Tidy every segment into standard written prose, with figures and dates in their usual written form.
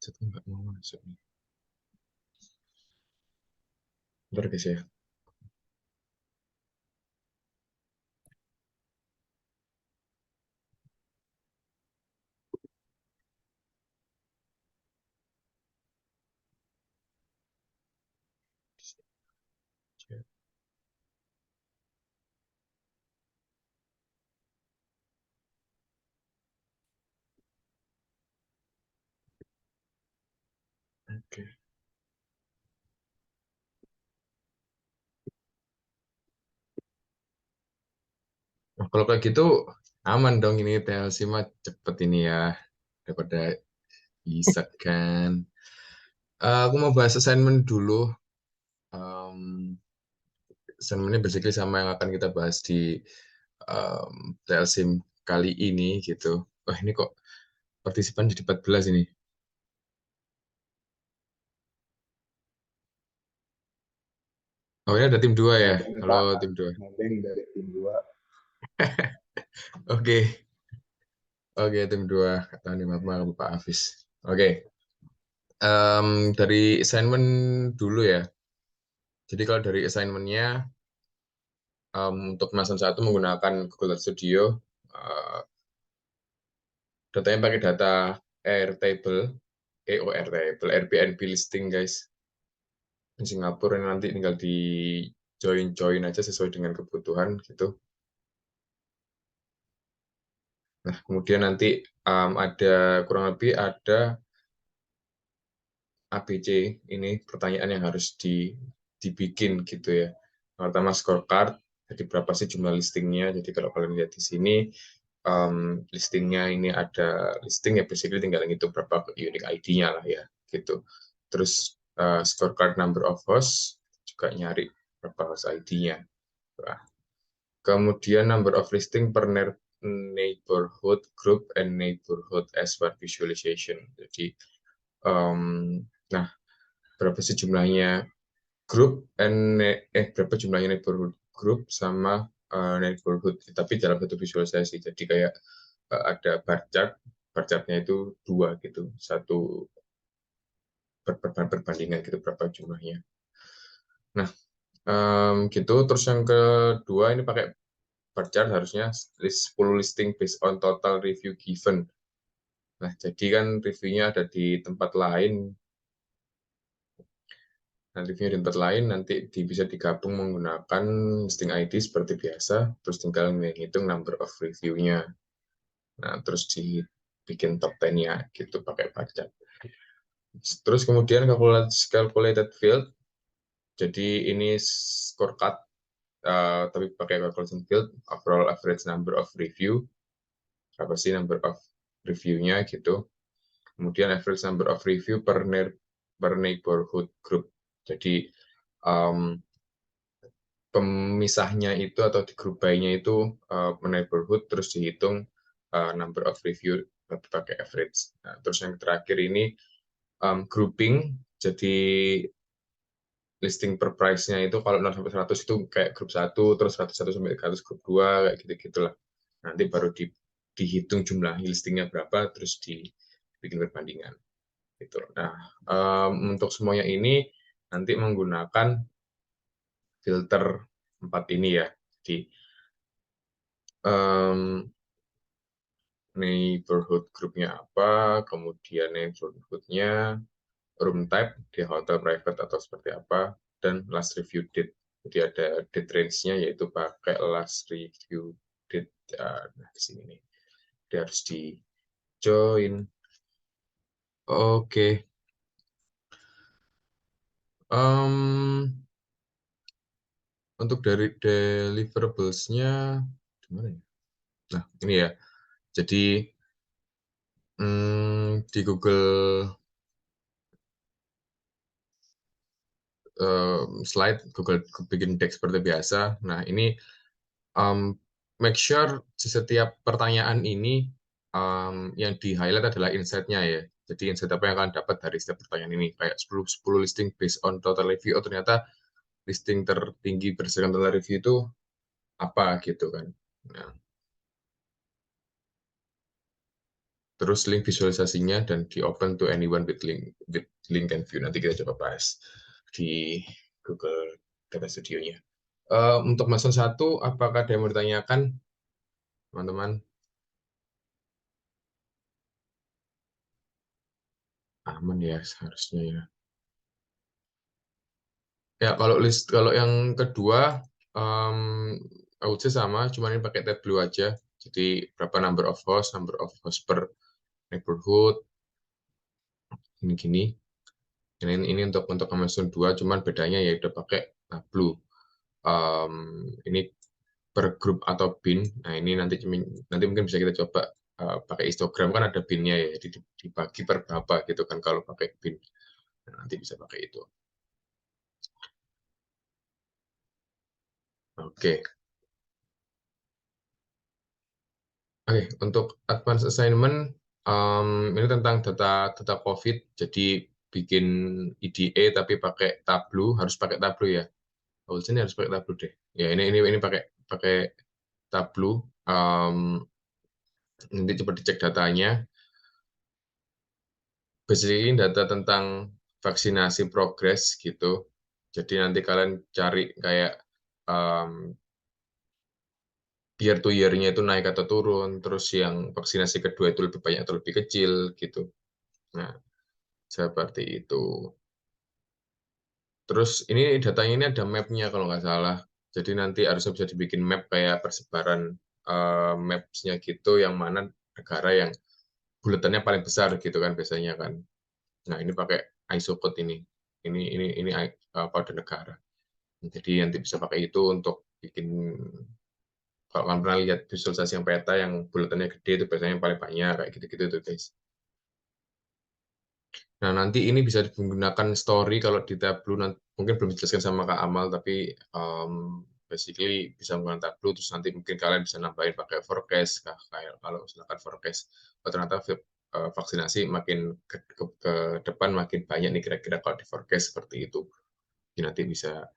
Chat nggak mau masuk nih. Bentar guys ya. Oke. Nah, kalau kayak gitu aman dong ini TLC mah cepet ini ya daripada bisa kan. Aku mau bahas assignment dulu. Um, Assignmentnya basically sama yang akan kita bahas di TLC kali ini gitu. Wah ini kok partisipan jadi 14 ini. Oh ini ada tim 2 ya. Nebeng Halo Kak, tim 2. nebeng dari tim 2. Oke. Oke tim 2. Kata nih maaf Pak Hafiz. Oke. Dari assignment dulu ya. Jadi kalau dari assignmentnya untuk pembahasan 1 menggunakan Google Studio, uh, datanya pakai data Airtable, Airtable, Airbnb listing guys. Di Singapura ini nanti tinggal di join aja sesuai dengan kebutuhan gitu. Nah kemudian nanti ada kurang lebih ada ABC ini pertanyaan yang harus dibikin gitu ya. Pertama scorecard, jadi berapa sih jumlah listingnya. Jadi kalau kalian lihat di sini listingnya ini ada listing ya basically tinggal ngitung berapa unique ID-nya lah ya gitu. Terus scorecard number of host juga nyari berapa host ID-nya. Nah, kemudian number of listing per neighborhood group and neighborhood as one visualization. Jadi nah berapa sih jumlahnya grup berapa jumlahnya neighborhood group sama neighborhood tapi dalam satu visualisasi jadi kayak ada bar chartnya itu dua gitu satu perbandingan gitu berapa jumlahnya. Nah gitu terus yang kedua ini pakai bar chart harusnya 10 listing based on total review given. Nah jadi kan reviewnya ada di tempat lain. Nah, reviewnya di tempat lain nanti bisa digabung menggunakan listing ID seperti biasa, terus tinggal menghitung number of review-nya. Nah, terus dibikin top 10-nya gitu pakai pajak. Terus kemudian calculated field, jadi ini scorecard, tapi pakai calculation field, overall average number of review, apa sih number of review-nya gitu. Kemudian average number of review per neighborhood group. Jadi pemisahnya itu atau di group by-nya itu neighborhood terus dihitung number of review pakai average. Nah, terus yang terakhir ini grouping, jadi listing per price-nya itu kalau 0 sampai 100 itu kayak grup 1, terus 101 sampai 300 grup 2, kayak gitu-gitulah. Nanti baru dihitung jumlah listingnya berapa, terus dibikin perbandingan. Gitu. Nah, untuk semuanya ini nanti menggunakan filter 4 ini ya. Jadi neighborhood groupnya apa, kemudian neighborhood-nya, room type, di hotel private atau seperti apa, dan last review date. Jadi ada date range-nya yaitu pakai last review date. Nah, di sini nih. Dia harus di join. Oke. Untuk dari deliverables-nya, gimana ya? Nah, ini ya. Jadi di Google slide, Google bikin deck seperti biasa. Nah, ini make sure di setiap pertanyaan ini yang di-highlight adalah insight-nya ya. Jadi insight apa yang akan dapat dari setiap pertanyaan ini. Kayak 10 listing based on total review, oh ternyata listing tertinggi berdasarkan total review itu apa gitu kan. Nah, terus link visualisasinya dan di open to anyone with link and view. Nanti kita coba bahas di Google Data Studio-nya. Untuk Mason 1, apakah ada yang mau ditanyakan, teman-teman? Aman ya, seharusnya ya. Ya, kalau yang kedua, I would say sama, cuma ini pakai Tableau aja. Jadi berapa number of host per neighborhood, gini-gini. Ini untuk Amazon 2, cuman bedanya ya udah pakai Tableau. Ini per grup atau bin. Nah, ini nanti mungkin bisa kita coba pakai histogram, kan ada binnya ya, jadi dibagi per berapa gitu kan kalau pakai bin. Nah, nanti bisa pakai itu. Oke. Oke, untuk advance assignment ini tentang data COVID. Jadi bikin EDA tapi pakai Tableau, harus pakai Tableau ya. Oh, sini harus pakai Tableau deh. Ya, ini pakai Tableau. Nanti coba dicek datanya. Basically data tentang vaksinasi progres gitu. Jadi nanti kalian cari kayak year to year-nya itu naik atau turun, terus yang vaksinasi kedua itu lebih banyak atau lebih kecil gitu. Nah, seperti itu. Terus ini datanya ini ada map-nya kalau nggak salah. Jadi nanti harusnya bisa dibikin map kayak persebaran maps-nya gitu, yang mana negara yang buletannya paling besar gitu kan biasanya kan. Nah, ini pakai ISO code ini. Ini pada negara. Jadi nanti bisa pakai itu untuk bikin, kalau kalian pernah lihat visualisasi yang peta yang buletannya gede itu biasanya yang paling banyak kayak gitu-gitu tuh guys. Nah, nanti ini bisa digunakan story kalau di Tableau, mungkin belum dijelaskan sama Kak Amal, tapi basically bisa menggunakan Tableau, terus nanti mungkin kalian bisa nambahin pakai forecast, kayak kalau misalkan forecast, ternyata vaksinasi makin ke depan makin banyak nih kira-kira kalau di forecast seperti itu. Jadi nanti bisa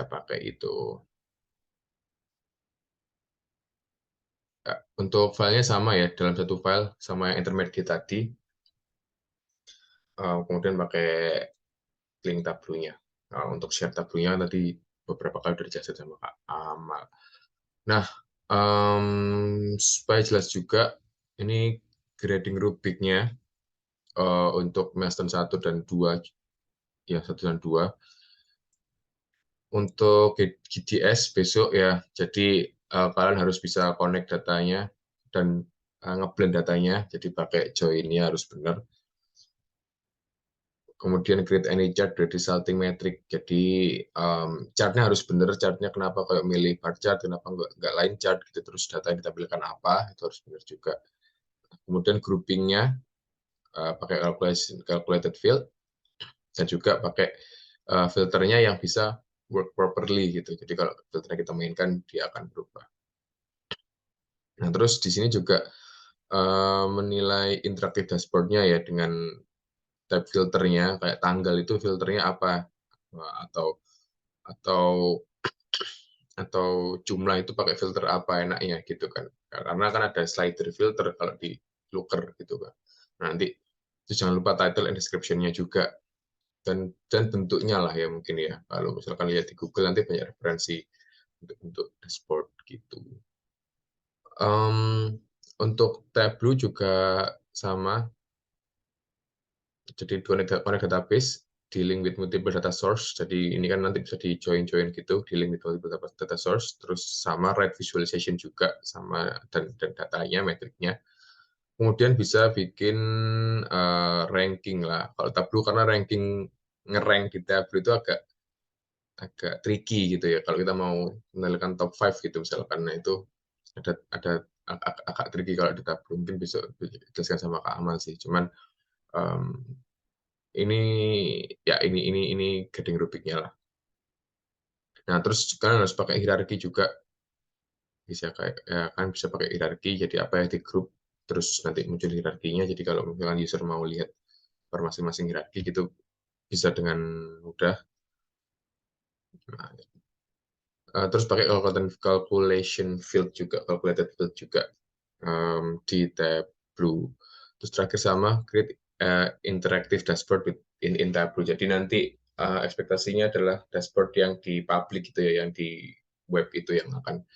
pakai itu. Untuk filenya sama ya, dalam satu file sama yang intermediate tadi, kemudian pakai link tablunya. Nah, untuk share tablunya tadi beberapa kali udah dijelasin sama Kak Amal. Nah, supaya jelas juga, ini grading rubriknya untuk milestone 1 dan 2, ya 1 dan 2. Untuk GDS besok ya, jadi kalian harus bisa connect datanya dan ngeblend datanya, jadi pakai join-nya harus benar. Kemudian create any chart dari resulting metric. Jadi chartnya harus benar, chartnya kenapa kayak milih bar chart, kenapa nggak line chart gitu, terus data yang ditampilkan apa, itu harus benar juga. Kemudian groupingnya pakai calculated field, dan juga pakai filternya yang bisa work properly gitu. Jadi kalau filternya kita mainkan, dia akan berubah. Nah, terus di sini juga menilai interactive dashboard-nya ya, dengan type filternya, kayak tanggal itu filternya apa, atau atau jumlah itu pakai filter apa enaknya gitu kan, karena kan ada slider filter kalau di Looker gitu kan. Nah, nanti itu jangan lupa title and description-nya juga, dan bentuknya lah ya mungkin ya, kalau misalkan lihat di Google nanti banyak referensi untuk bentuk dashboard gitu. Untuk Tableau juga sama, jadi connect database, dealing with multiple data source. Jadi ini kan nanti bisa di join gitu, dealing with multiple data source, terus sama write visualization juga, sama dan datanya, metriknya. Kemudian bisa bikin ranking lah. Kalau Tableau karena ngerank di Tableau itu agak tricky gitu ya. Kalau kita mau menentukan top 5 gitu misalkan, nah itu ada agak tricky kalau di Tableau. Mungkin bisa dijelaskan sama Kak Amal sih. Cuman um, ini grading rubriknya lah. Nah, terus kalian harus pakai hierarki juga, bisa kayak ya, kan bisa pakai hierarki, jadi apa ya di grup, terus nanti muncul hierarkinya, jadi kalau misalkan user mau lihat per masing-masing hierarki gitu bisa dengan mudah. Nah, terus pakai calculation field juga, calculated field juga di tab Tableau. Terus terakhir sama create interactive dashboard in Tableau. Jadi nanti ekspektasinya adalah dashboard yang di public gitu ya, yang di web itu yang akan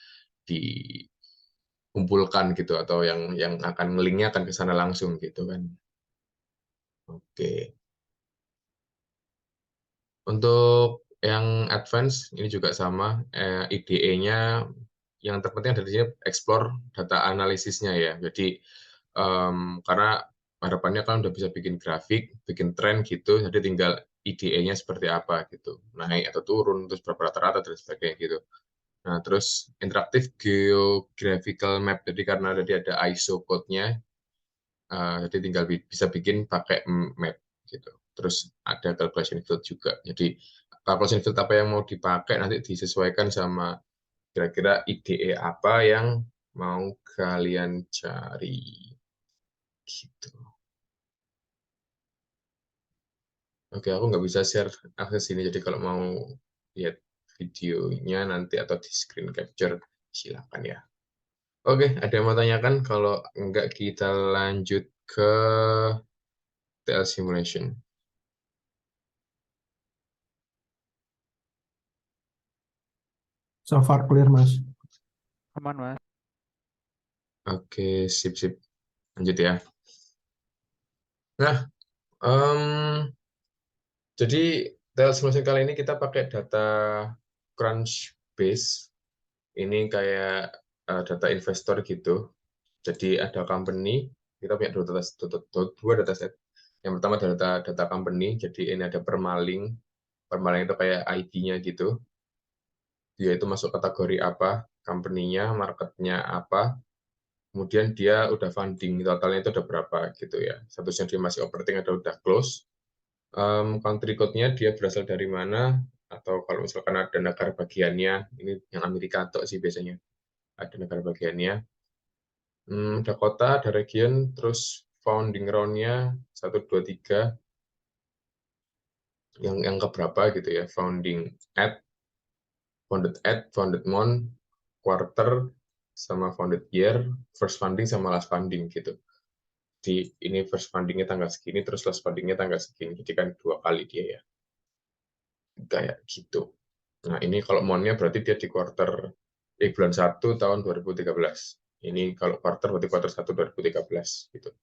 dikumpulkan gitu, atau yang akan nge-linknya akan ke sana langsung gitu kan. Oke. Untuk yang advance ini juga sama, IDE-nya yang terpenting dari sini explore data analisisnya ya. Jadi karena harapannya kan udah bisa bikin grafik, bikin tren gitu, jadi tinggal IDE-nya seperti apa gitu, naik atau turun, terus berapa rata-rata dan sebagainya gitu. Nah, terus interaktif geographical map, jadi karena tadi ada ISO code-nya, jadi tinggal bisa bikin pakai map gitu. Terus ada calculation field juga. Jadi calculation field apa yang mau dipakai nanti disesuaikan sama kira-kira IDE apa yang mau kalian cari gitu. Oke, aku nggak bisa share akses ini, jadi kalau mau lihat videonya nanti atau di screen capture silakan ya. Oke, ada yang mau tanyakan? Kalau enggak kita lanjut ke TL simulation. So far clear, Mas. Aman, Mas. Oke, sip. Lanjut ya. Nah, jadi TL simulation kali ini kita pakai data Crunchbase. Ini kayak data investor gitu. Jadi ada company, kita punya dua data set. Yang pertama adalah data company, jadi ini ada permaling. Permaling itu kayak ID-nya gitu. Dia itu masuk kategori apa, company-nya, market-nya apa, kemudian dia udah funding, totalnya itu udah berapa gitu ya. Statusnya dia masih operating atau udah close. Country code-nya dia berasal dari mana, atau kalau misalkan ada negara bagiannya, ini yang Amerika atau sih biasanya, ada negara bagiannya. Ada kota, ada region, terus founding round-nya 1, 2, 3, yang keberapa gitu ya, founded at, founded month, quarter, sama founded year, first funding sama last funding gitu. Di ini first fundingnya tanggal segini, terus last fundingnya tanggal segini, jadi kan 2 kali dia ya, kayak gitu. Nah ini kalau monthnya berarti dia di bulan 1 tahun 2013. Ini kalau quarter berarti quarter 1 2013 gitu.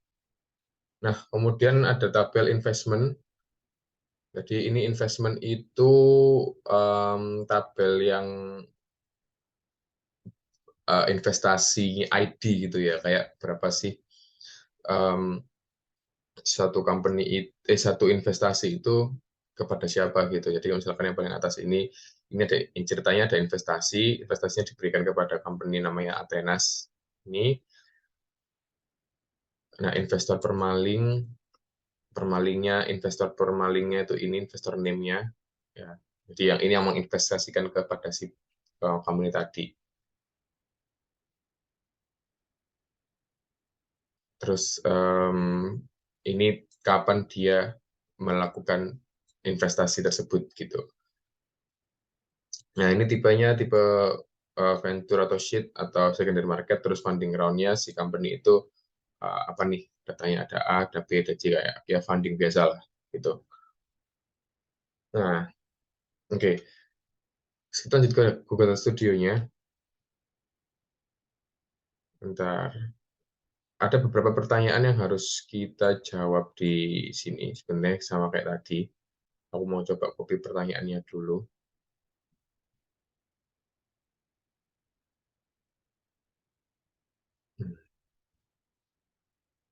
Nah, kemudian ada tabel investment. Jadi ini investment itu tabel yang investasi ID gitu ya, kayak berapa sih satu investasi itu kepada siapa gitu. Jadi misalkan yang paling atas ini ada ceritanya, ada investasinya diberikan kepada company namanya Athenas ini. Nah, investor permalingnya itu ini investor name-nya ya. Jadi yang ini yang menginvestasikan kepada si company tadi. Terus ini kapan dia melakukan investasi tersebut gitu. Nah ini tipenya tipe venture atau seed atau secondary market, terus funding round-nya si company itu apa nih, datanya ada A, ada B, ada C, kayak ya funding biasa lah gitu. Nah, oke. Kita lanjut ke Google Studio-nya. Bentar. Ada beberapa pertanyaan yang harus kita jawab di sini sebenarnya sama kayak tadi. Aku mau coba copy pertanyaannya dulu.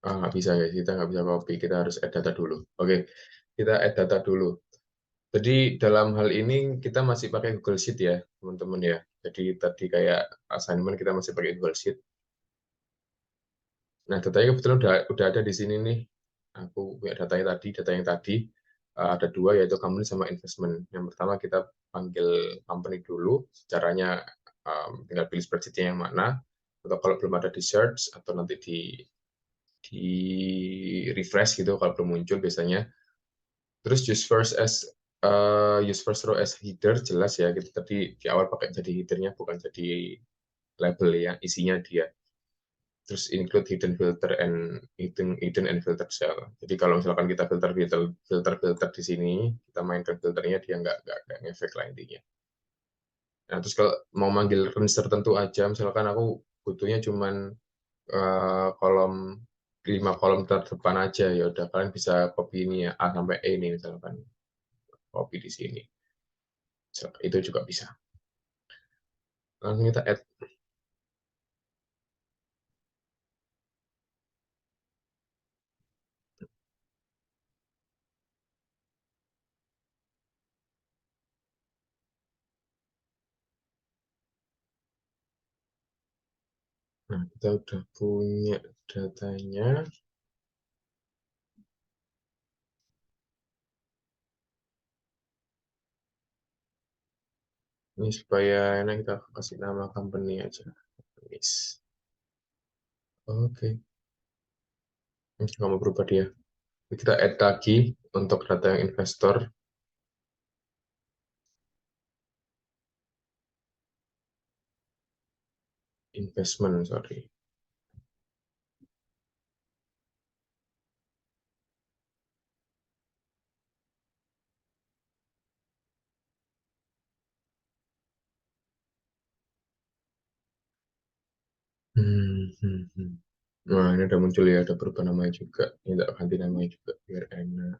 Nggak bisa ya, kita nggak bisa copy, kita harus add data dulu. Oke, kita add data dulu. Jadi dalam hal ini kita masih pakai Google Sheet ya, teman-teman ya. Jadi tadi kayak assignment kita masih pakai Google Sheet. Nah, datanya kebetulan udah ada di sini nih. Aku punya data yang tadi ada dua, yaitu company sama investment. Yang pertama kita panggil company dulu, caranya tinggal pilih spreadsheet-nya yang mana, atau kalau belum ada di search, atau nanti di refresh gitu kalau belum muncul biasanya. Terus use first row as header, jelas ya, kita tadi di awal pakai jadi headernya bukan jadi label ya, isinya dia. terus include hidden filter and hidden and filter cell. Jadi kalau misalkan kita filter di sini, kita mainkan filternya, dia nggak ngefek lah intinya. Nah, terus kalau mau manggil range tertentu aja, misalkan aku butuhnya cuman kolom 5 kolom terdepan aja, ya udah kalian bisa copy ini ya, A sampai E ini misalkan, copy di sini. Itu juga bisa. Langsung kita add. Nah, kita udah punya datanya. Ini supaya enak, kita kasih nama company aja. Yes. Oke. Nggak mau berubah dia. Kita add lagi untuk data yang investor. Investment, sorry. Nah, ini udah muncul ya, ada berubah namanya juga. Ini tak ganti namanya juga, biar enak.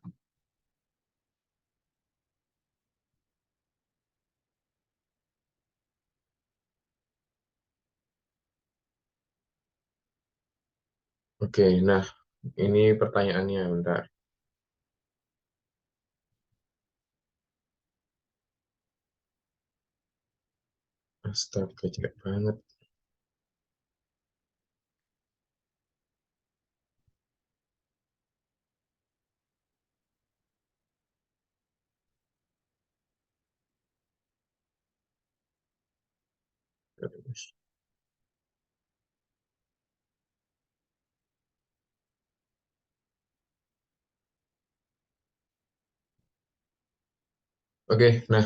Oke, nah ini pertanyaannya, bentar. Astaga, jelek banget. Oke, nah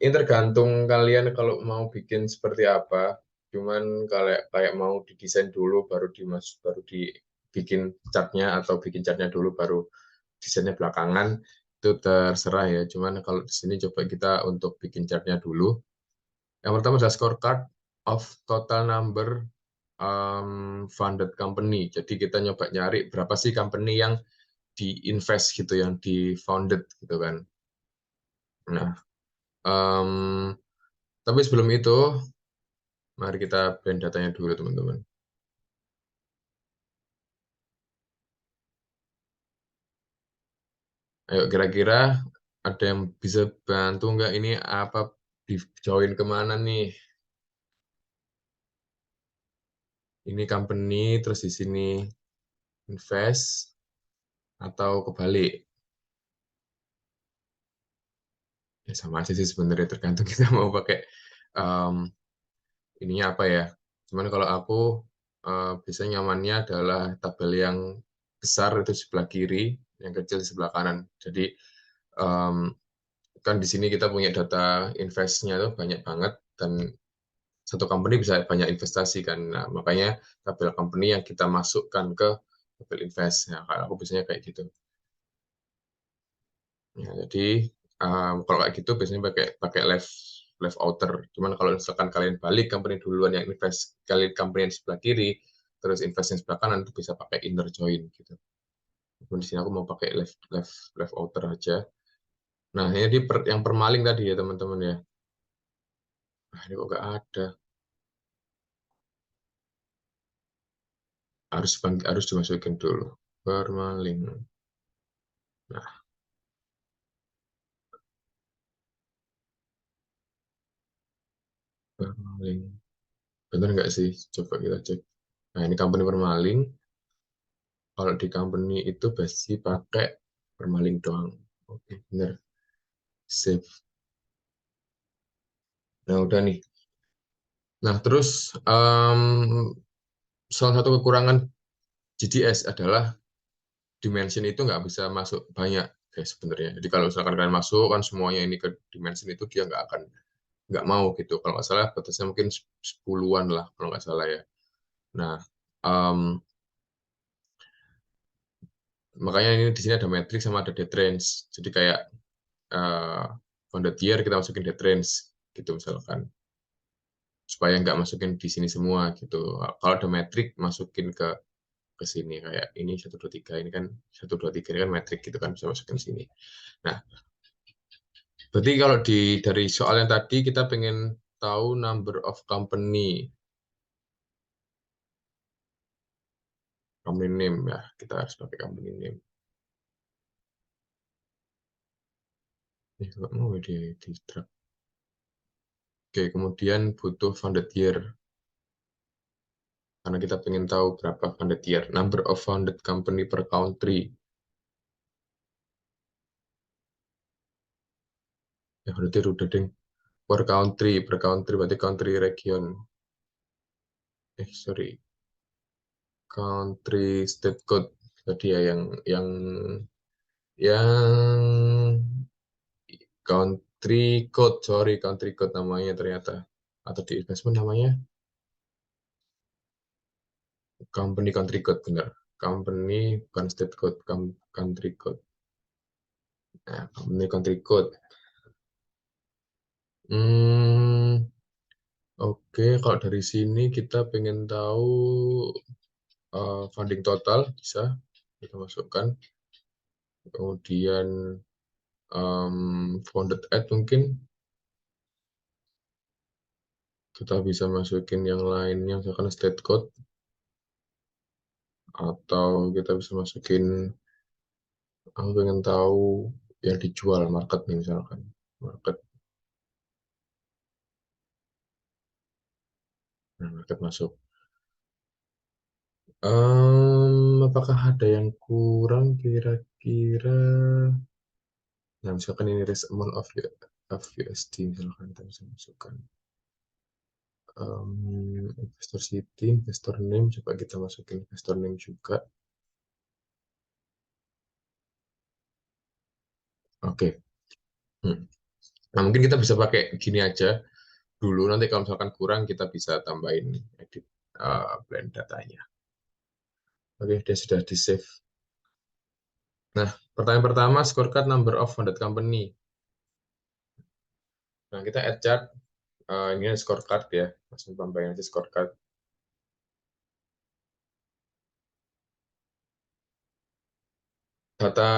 ini tergantung kalian kalau mau bikin seperti apa. Cuman kayak mau didesain dulu baru dibikin chartnya, atau bikin chartnya dulu baru desainnya belakangan, itu terserah ya. Cuman kalau di sini coba kita untuk bikin chartnya dulu. Yang pertama adalah scorecard of total number funded company. Jadi kita nyoba nyari berapa sih company yang di-invest gitu, yang di-founded gitu kan. Nah, tapi sebelum itu, mari kita blend datanya dulu, teman-teman. Ayo, kira-kira ada yang bisa bantu nggak, ini apa, di join kemana nih? Ini company, terus di sini invest, atau kebalik? Ya sama aja sih sebenarnya, tergantung kita mau pakai ininya apa ya. Cuman kalau aku biasanya nyamannya adalah tabel yang besar itu sebelah kiri, yang kecil di sebelah kanan. Jadi kan di sini kita punya data investnya tuh banyak banget, dan satu company bisa banyak investasi kan. Nah, makanya tabel company yang kita masukkan ke tabel invest. Nah, kalau aku biasanya kayak gitu. Ya, jadi kalau kayak gitu biasanya pakai pakai left outer. Cuman kalau misalkan kalian balik company duluan yang invest, kalian company yang sebelah kiri, terus invest yang sebelah kanan, itu bisa pakai inner join gitu. Di sini aku mau pakai left outer aja. Nah, ini yang permaling tadi ya teman-teman ya. Nah, ini kok nggak ada. Harus dimasukin dulu. Permaling. Nah, permaling. Benar nggak sih? Coba kita cek. Nah, ini company permaling. Kalau di company itu pasti pakai permaling doang. Oke, benar. Save. Nah, udah nih. Nah, terus salah satu kekurangan GDS adalah dimension itu nggak bisa masuk banyak, guys, sebenarnya. Jadi kalau misalkan kalian masuk kan semuanya ini ke dimension, itu dia nggak mau gitu. Kalau nggak salah batasnya mungkin 10-an lah kalau nggak salah ya. Nah, makanya ini di sini ada matrix sama ada dead range. Jadi kayak founded year kita masukin dead range gitu misalkan, supaya nggak masukin di sini semua gitu. Kalau ada matrix masukin ke sini, kayak ini 1 2 3, ini kan 1 2 3 ini kan matrix gitu kan, bisa masukin sini. Nah, berarti kalau dari soal yang tadi kita pengen tahu number of company name ya, kita harus pakai company name. Ini nggak mau di drag. Oke, kemudian butuh founded year. Karena kita pengen tahu berapa founded year. Number of founded company per country. Ya, berarti udah ding. Per country, berarti country region. Sorry. Country state code. Tadi ya, yang country code, sorry, country code namanya ternyata. Atau di investment namanya company country code, benar. Company bukan state code, country code. Nah, company country code. Oke, kalau dari sini kita pengen tahu funding total, bisa kita masukkan. Kemudian funded at mungkin kita bisa masukin yang lainnya, misalkan state code, atau kita bisa masukin, aku pengen tahu yang dijual market nih misalkan, market, nah, market masuk. Apakah ada yang kurang kira-kira? Nah, misalkan ini risk amount of USD, misalkan kita bisa masukkan. Investor city, investor name, coba kita masukin investor name juga. Oke. Nah, mungkin kita bisa pakai gini aja dulu, nanti kalau misalkan kurang kita bisa tambahin edit blend datanya. Oke, dia sudah di save. Nah, pertanyaan pertama, scorecard number of founded company. Nah, kita add chart, ini scorecard ya, langsung tambahin aja scorecard. Data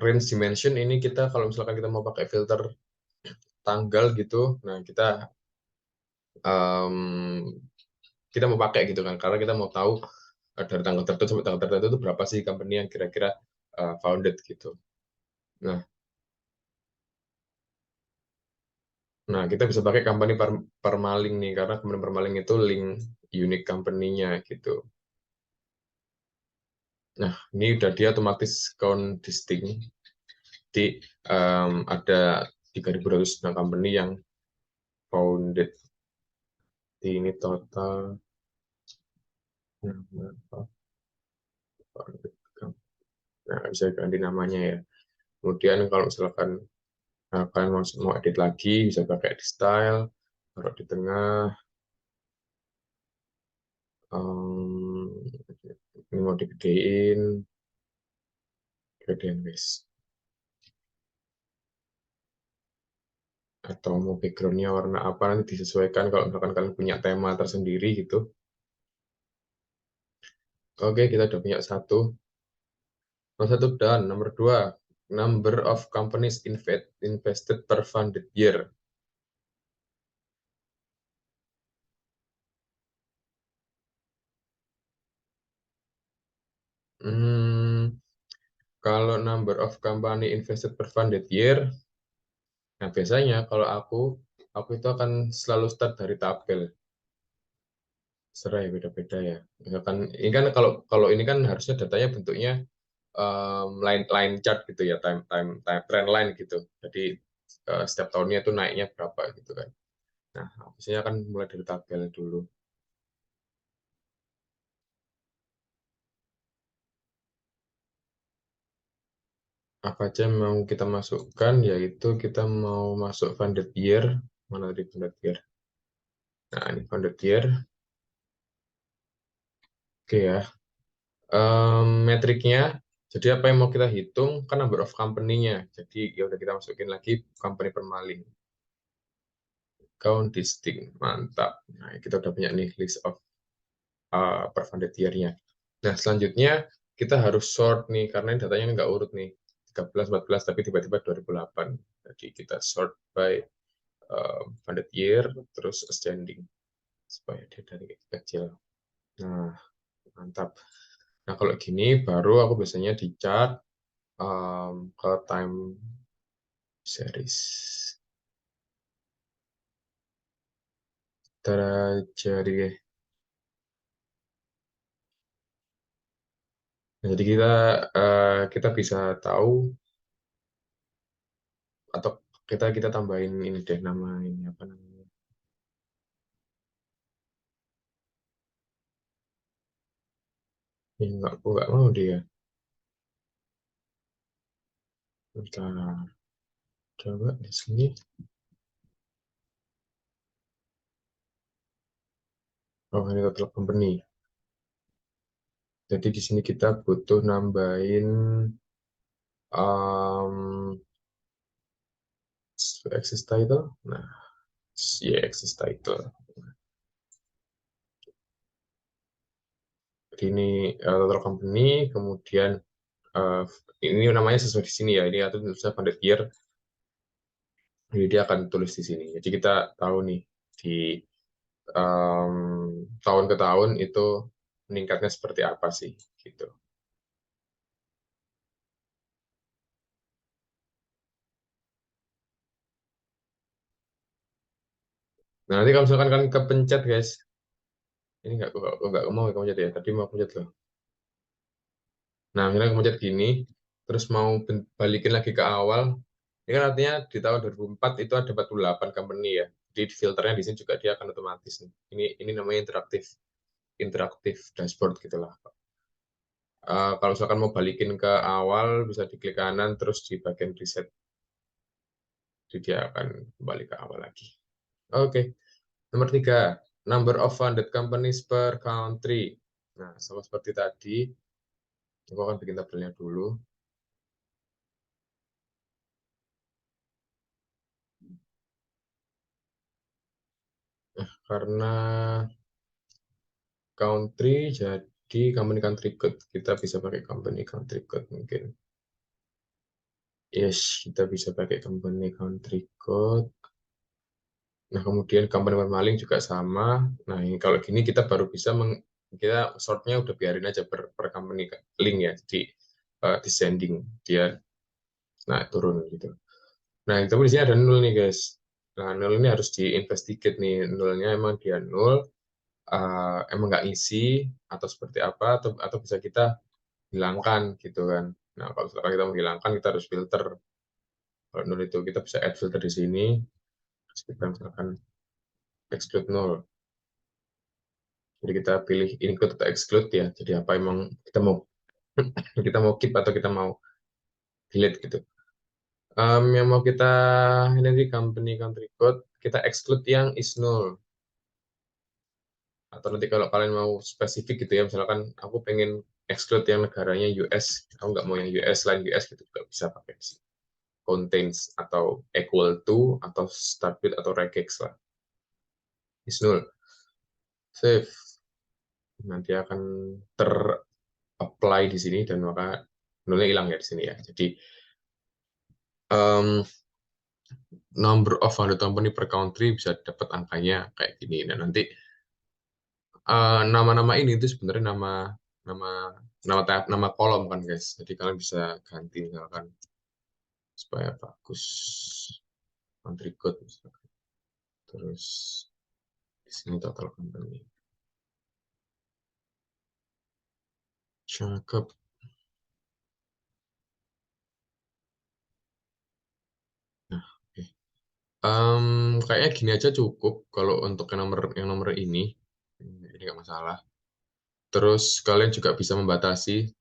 range dimension ini kita kalau misalkan kita mau pakai filter tanggal gitu, nah kita mau pakai gitu kan, karena kita mau tahu dari tanggal tertentu sampai tanggal tertentu itu berapa sih company yang kira-kira founded gitu. Nah, kita bisa pakai company permaling nih, karena company permaling itu link unique company-nya gitu. Nah, ini udah dia otomatis count distinct. Jadi ada 3.209 company yang founded. Di ini total. Nah, bisa ganti namanya ya. Kemudian kalau misalkan kalian mau edit lagi, bisa pakai edit style, taruh di tengah. Ini mau digedein, gedein guys. Atau mau backgroundnya warna apa, nanti disesuaikan kalau misalkan kalian punya tema tersendiri gitu. Oke, kita udah punya satu. Nomor satu dan nomor dua, number of companies invested per funded year. Kalau number of company invested per funded year, nah biasanya kalau aku itu akan selalu start dari tabel. Serai beda-beda ya. Misalkan ini kan kalau kalau ini kan harusnya datanya bentuknya line chart gitu ya, time trend line gitu. Jadi setiap tahunnya itu naiknya berapa gitu kan. Nah, biasanya kan mulai dari tabel dulu. Apa aja yang mau kita masukkan, yaitu kita mau masuk funded year. Mana tadi funded year? Nah, ini funded year. Oke ya. Metriknya, jadi apa yang mau kita hitung kan number of company-nya. Jadi ya udah kita masukin lagi company permaling. Count distinct, mantap. Nah, kita udah punya nih list of per funded year-nya. Nah, selanjutnya kita harus sort nih, karena ini datanya nggak urut nih. 13, 14, tapi tiba-tiba 2008. Jadi kita sort by funded year, terus ascending. Supaya dia dari kecil. Nah, mantap. Nah, kalau gini baru aku biasanya di chart ke time series. Terjadi. Nah, jadi kita bisa tahu atau kita tambahin ini deh nama ini apa namanya? Ini aku nggak mau dia. Bentar, coba di sini. Oh, ini total company. Jadi di sini kita butuh nambahin um, access title. Nah, si access title. Jadi ini total company, kemudian uh, ini namanya sesuai di sini ya. Ini atau bisa funded year. Jadi dia akan tulis di sini. Jadi kita tahu nih di tahun ke tahun itu meningkatnya seperti apa sih gitu. Nah, nanti kalau misalkan kan kepencet guys, ini nggak mau kepencet ya, tadi mau pencet loh. Nah, misalnya kepencet gini, terus mau balikin lagi ke awal, ini kan artinya di tahun 2004 itu ada 48 company ya. Jadi filternya di sini juga dia akan otomatis nih. Ini namanya interaktif dashboard gitulah. Kalau misalkan mau balikin ke awal, bisa diklik kanan, terus di bagian reset, jadi dia akan kembali ke awal lagi. Oke, nomor 3, number of funded companies per country. Nah, sama seperti tadi, aku akan bikin tabelnya dulu. Karena country, jadi company country code. Kita bisa pakai company country code mungkin. Yes, kita bisa pakai company country code. Nah, kemudian company permaling juga sama. Nah, ini kalau gini kita baru bisa kita sortnya udah biarin aja per company link ya. Jadi descending dia naik turun gitu. Nah, itu di sini ada nol nih guys. Nah, nol ini harus diinvestigate nih. Nolnya emang dia nol, emang nggak isi atau seperti apa atau bisa kita hilangkan gitu kan. Nah, kalau misalkan kita menghilangkan kita harus filter. Kalau nol itu kita bisa add filter di sini. Terus kita misalkan exclude nol. Jadi kita pilih include atau exclude ya. Jadi apa emang kita mau kita mau keep atau kita mau delete gitu. Yang mau kita ini di company country code kita exclude yang is null. Atau nanti kalau kalian mau spesifik gitu ya, misalkan aku pengen exclude yang negaranya US, aku nggak mau yang US, lain US gitu juga bisa pakai contains atau equal to atau start with atau regex lah. Is null. Save. Nanti akan ter-apply di sini dan maka nullnya hilang ya di sini ya. Jadi um, number of founded company per country bisa dapat angkanya kayak gini. Nah, nanti nama-nama ini itu sebenarnya nama nama nama kolom kan guys. Jadi kalian bisa ganti misalkan supaya bagus country code misalkan. Terus di sini total company. Cakep. Nah, oke. Kayaknya gini aja cukup kalau untuk yang nomor ini nggak masalah. Terus kalian juga bisa membatasi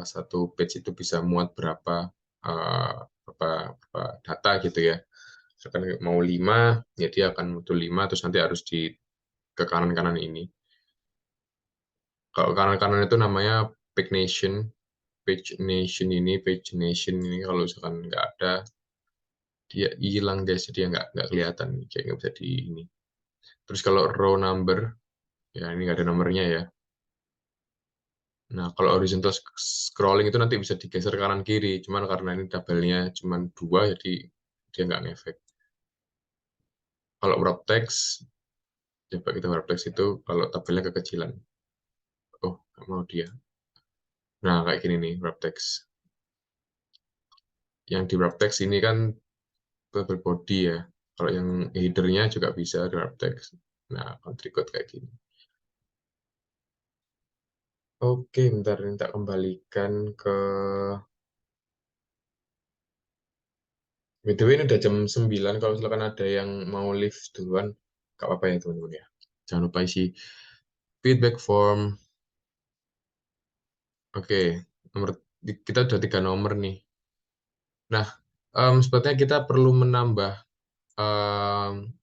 satu page itu bisa muat berapa data gitu ya. Misalkan mau 5, ya dia akan muncul 5, terus nanti harus ke kanan-kanan ini. Kalau kanan-kanan itu namanya pagination. Pagination ini kalau misalkan nggak ada, dia hilang guys, jadi nggak kelihatan, kayak nggak bisa di ini. Terus kalau row number, ya ini nggak ada nomornya ya. Nah, kalau horizontal scrolling itu nanti bisa digeser kanan kiri, cuman karena ini tabelnya cuma dua, jadi dia nggak ngefek. Kalau wrap text, coba kita wrap text itu kalau tabelnya kekecilan. Oh, nggak mau dia. Nah, kayak gini nih wrap text. Yang di wrap text ini kan bubble body ya. Kalau yang headernya juga bisa di wrap text. Nah, country code kayak gini. Oke, bentar minta kembalikan ke BTW ini udah jam 9. Kalau misalkan ada yang mau live duluan, gak apa-apa ya teman-teman ya. Jangan lupa isi feedback form. Oke, nomor kita udah 3 nomor nih. Nah, sepertinya kita perlu menambah em,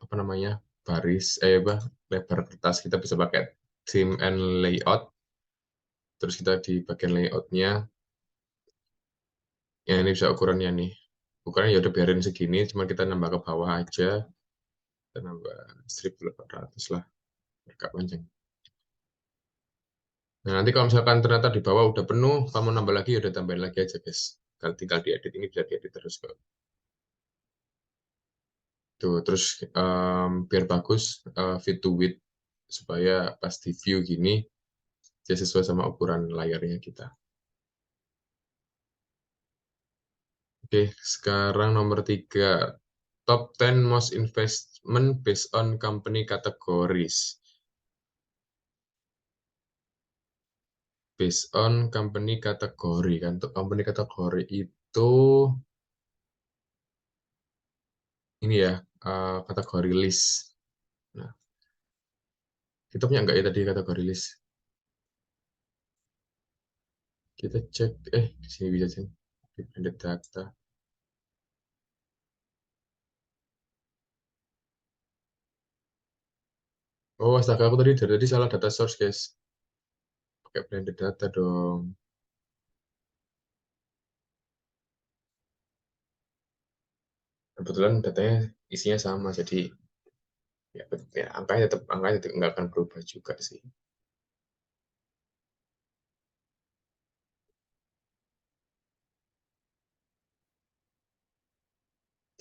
apa namanya baris apa lebar kertas. Kita bisa pakai theme and layout. Terus kita di bagian layoutnya, ya ini bisa ukurannya nih. Ukurannya ya udah biarin segini, cuma kita nambah ke bawah aja. Kita nambah 1800 lah, agak panjang. Nah, nanti kalau misalkan ternyata di bawah udah penuh, kamu nambah lagi, ya udah tambahin lagi aja, guys. Kalau tinggal diedit, ini bisa diedit terus kok. Tuh, terus biar bagus, fit to width, supaya pas di view gini, dia sesuai sama ukuran layarnya kita. Oke, sekarang nomor 3. Top 10 most investment based on company categories. Based on company kategori kan. Untuk company kategori itu ini ya, kategori list. Nah, kita punya nggak ya tadi kategori list? Kita cek, di sini bisa cek. Dependent data. Oh, astaga, aku tadi salah data source, guys. Pakai blended data dong. Kebetulan datanya isinya sama, jadi ya angkanya tetap nggak akan berubah juga sih.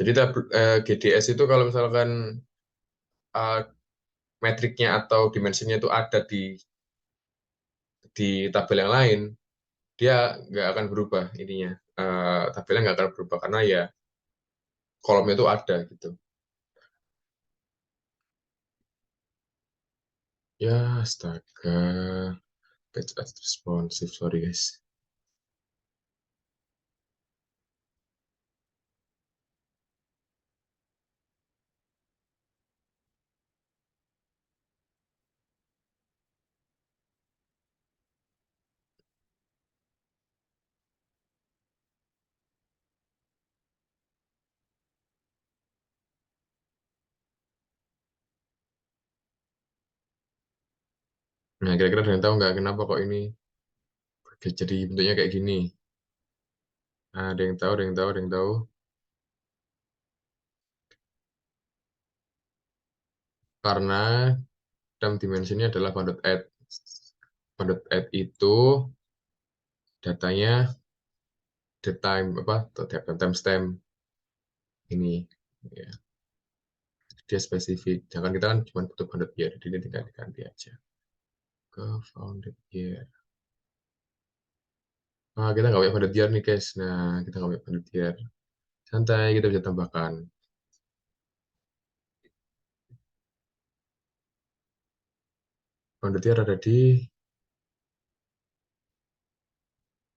Jadi GDS itu kalau misalkan eh, metriknya atau dimensinya itu ada di tabel yang lain, dia nggak akan berubah ininya. Tabelnya nggak akan berubah karena ya kolomnya itu ada gitu. Ya, astaga. Page as responsive, sorry guys. Nah, kira-kira ada yang tahu nggak kenapa kok ini jadi bentuknya kayak gini? Nah, ada yang tahu, ada yang tahu, ada yang tahu. Karena dalam dimensinya adalah bounded add. Bounded add itu datanya the time apa timestamp ini ya, dia spesifik. Jangan kita kan cuma butuh bounded year, jadi ini tinggal diganti aja ke bounded year. Nah, kita nggak pakai bounded year nih guys. Nah, kita nggak pakai bounded year. Santai, kita bisa tambahkan. Bounded year ada di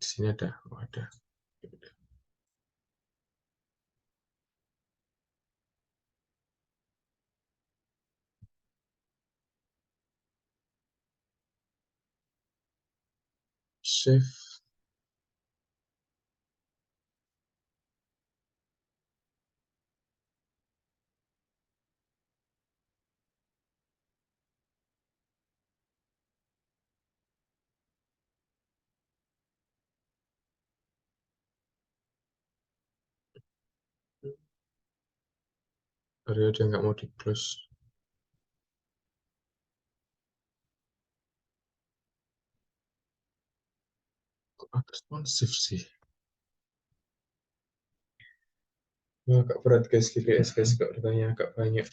sini ada. Oh, ada. Save. Area dia nggak mau di close. Kok responsif sih? Wah, agak berat guys, GPS guys, kok datanya agak banyak.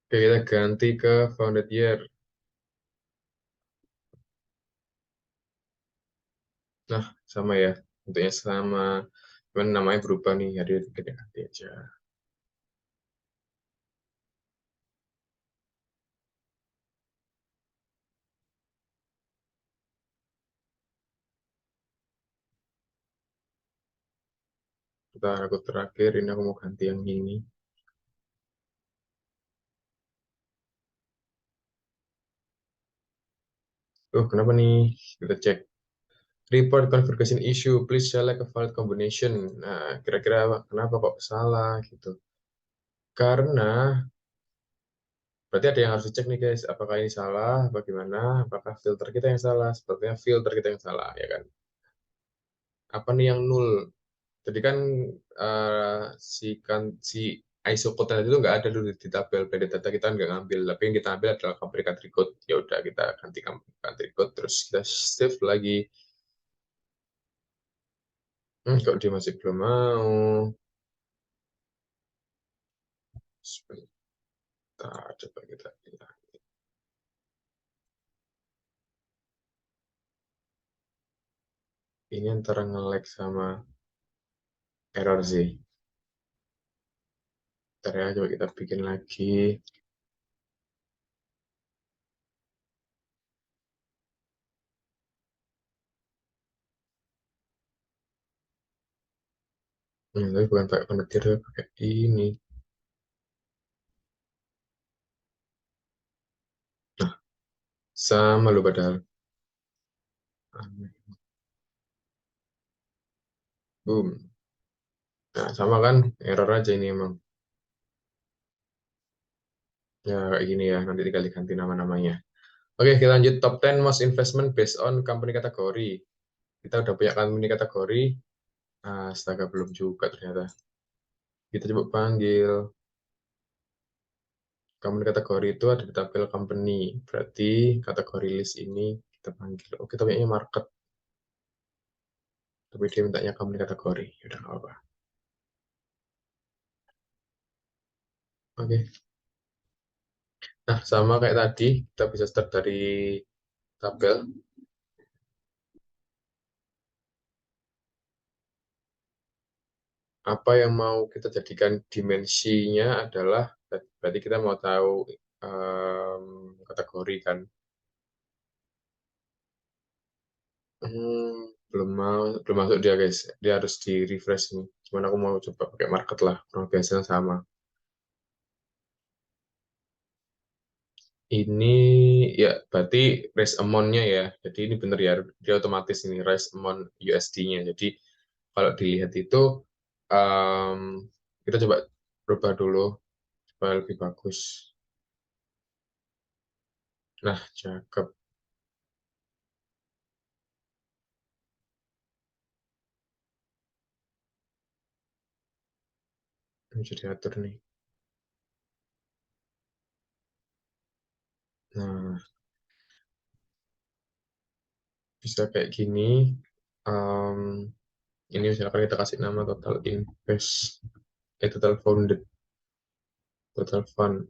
Oke, kita ganti ke founded year. Nah, sama ya. Bentuknya sama. Cuman namanya berubah nih, hari kita ganti aja. Kita aku terakhir, ini aku mau ganti yang ini. Kenapa nih? Kita cek. Report configuration issue, please select a valid combination. Nah, kira-kira kenapa kok salah gitu? Karena berarti ada yang harus dicek nih guys, apakah ini salah, bagaimana, apakah filter kita yang salah, sepertinya filter kita yang salah, ya kan? Apa nih yang nul? Jadi kan si ISO code tadi itu nggak ada dulu di tabel beda data kita nggak ngambil, tapi yang kita ambil adalah company country code. Ya udah kita ganti company country code, terus kita save lagi. Kalau dia masih belum mau, sebentar, coba kita lihat. Ini antara nge-lag sama error sih. Ntar ya, coba kita bikin lagi. Tapi bukan pakai konektor, pakai ini. Nah, sama lo padahal. Aneh. Boom. Nah, sama kan? Error aja ini emang. Ya, kayak gini ya. Nanti tinggal diganti nama-namanya. Oke, kita lanjut top 10 most investment based on company kategori. Kita udah punya company kategori. Astaga, belum juga ternyata. Kita coba panggil. Company kategori itu ada di tabel company. Berarti kategori list ini kita panggil. Oh, kita punya market. Tapi dia mintanya company kategori. Udah nggak apa-apa. Oke. Nah, sama kayak tadi, kita bisa start dari tabel. Apa yang mau kita jadikan dimensinya adalah, berarti kita mau tahu kategori kan. Belum masuk dia guys. Dia harus di refresh nih. Cuman aku mau coba pakai market lah. Kurang biasa sama. Ini ya berarti raise amount-nya ya. Jadi ini benar ya. Dia otomatis ini raise amount USD-nya. Jadi kalau dilihat itu em, kita coba berubah dulu supaya lebih bagus. Nah, cakep. Ini bisa diatur nih. Nah, bisa kayak gini. Em, ini misalkan kita kasih nama total invest, total founded, total fund.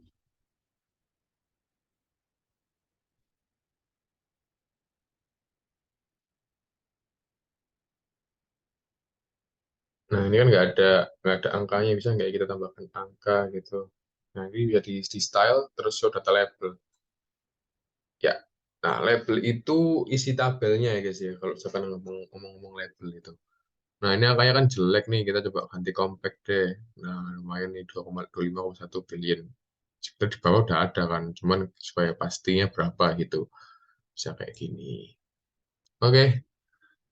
Nah, ini kan nggak ada angkanya, bisa nggak kita tambahkan angka gitu. Nah, ini bisa di style, terus show data label. Ya, nah label itu isi tabelnya ya guys ya, kalau misalkan ngomong-ngomong label itu. Nah, ini angkanya kan jelek nih, kita coba ganti compact deh. Nah, lumayan nih 2,25,1 billion. Sebenarnya di bawah udah ada kan, cuman supaya pastinya berapa gitu. Bisa kayak gini. Oke,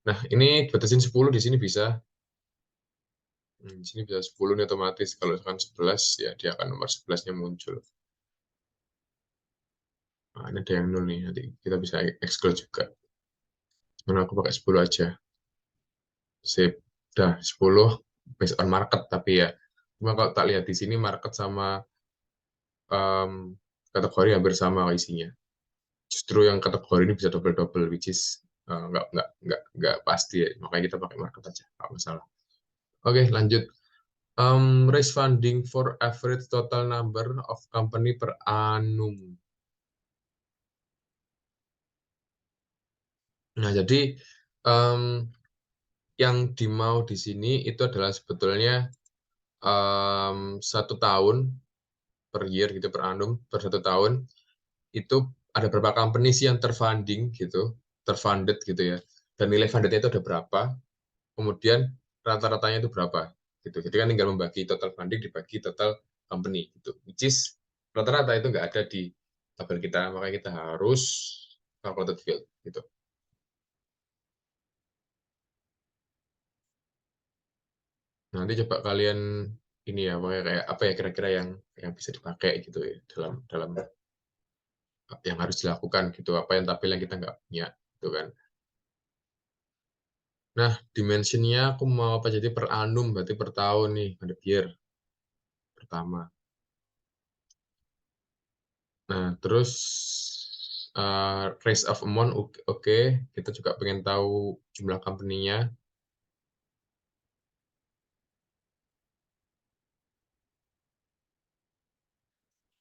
nah ini batasin 10 di sini bisa. Di sini bisa 10 nih otomatis. Kalau misalkan 11, ya dia akan nomor 11-nya muncul. Nah, ini ada yang nol nih, nanti kita bisa exclude juga. Karena aku pakai 10 aja. Sip. Udah 10 based on market tapi ya. Cuma kalau tak lihat di sini market sama em, kategori hampir sama isinya. Justru yang kategori ini bisa double-double, which is nggak pasti ya. Makanya kita pakai market aja, nggak masalah. Oke, lanjut. Raise funding for average total number of company per annum. Nah, jadi em, yang dimau di sini itu adalah sebetulnya 1 tahun per year gitu per annum per 1 tahun itu ada berapa company sih yang terfunding gitu, terfunded gitu ya. Dan nilai fundednya itu ada berapa, kemudian rata-ratanya itu berapa gitu. Jadi kan tinggal membagi total funding dibagi total company gitu. Which is rata-rata itu nggak ada di tabel kita, makanya kita harus calculated field gitu. Nanti coba kalian ini ya, kayak apa ya kira-kira yang bisa dipakai gitu ya dalam dalam yang harus dilakukan gitu, apa yang tabel yang kita nggak punya gitu kan. Nah, dimensinya aku mau apa jadi per annum, berarti per tahun nih, ada year pertama. Nah, terus raise of amount oke. Kita juga pengen tahu jumlah company-nya.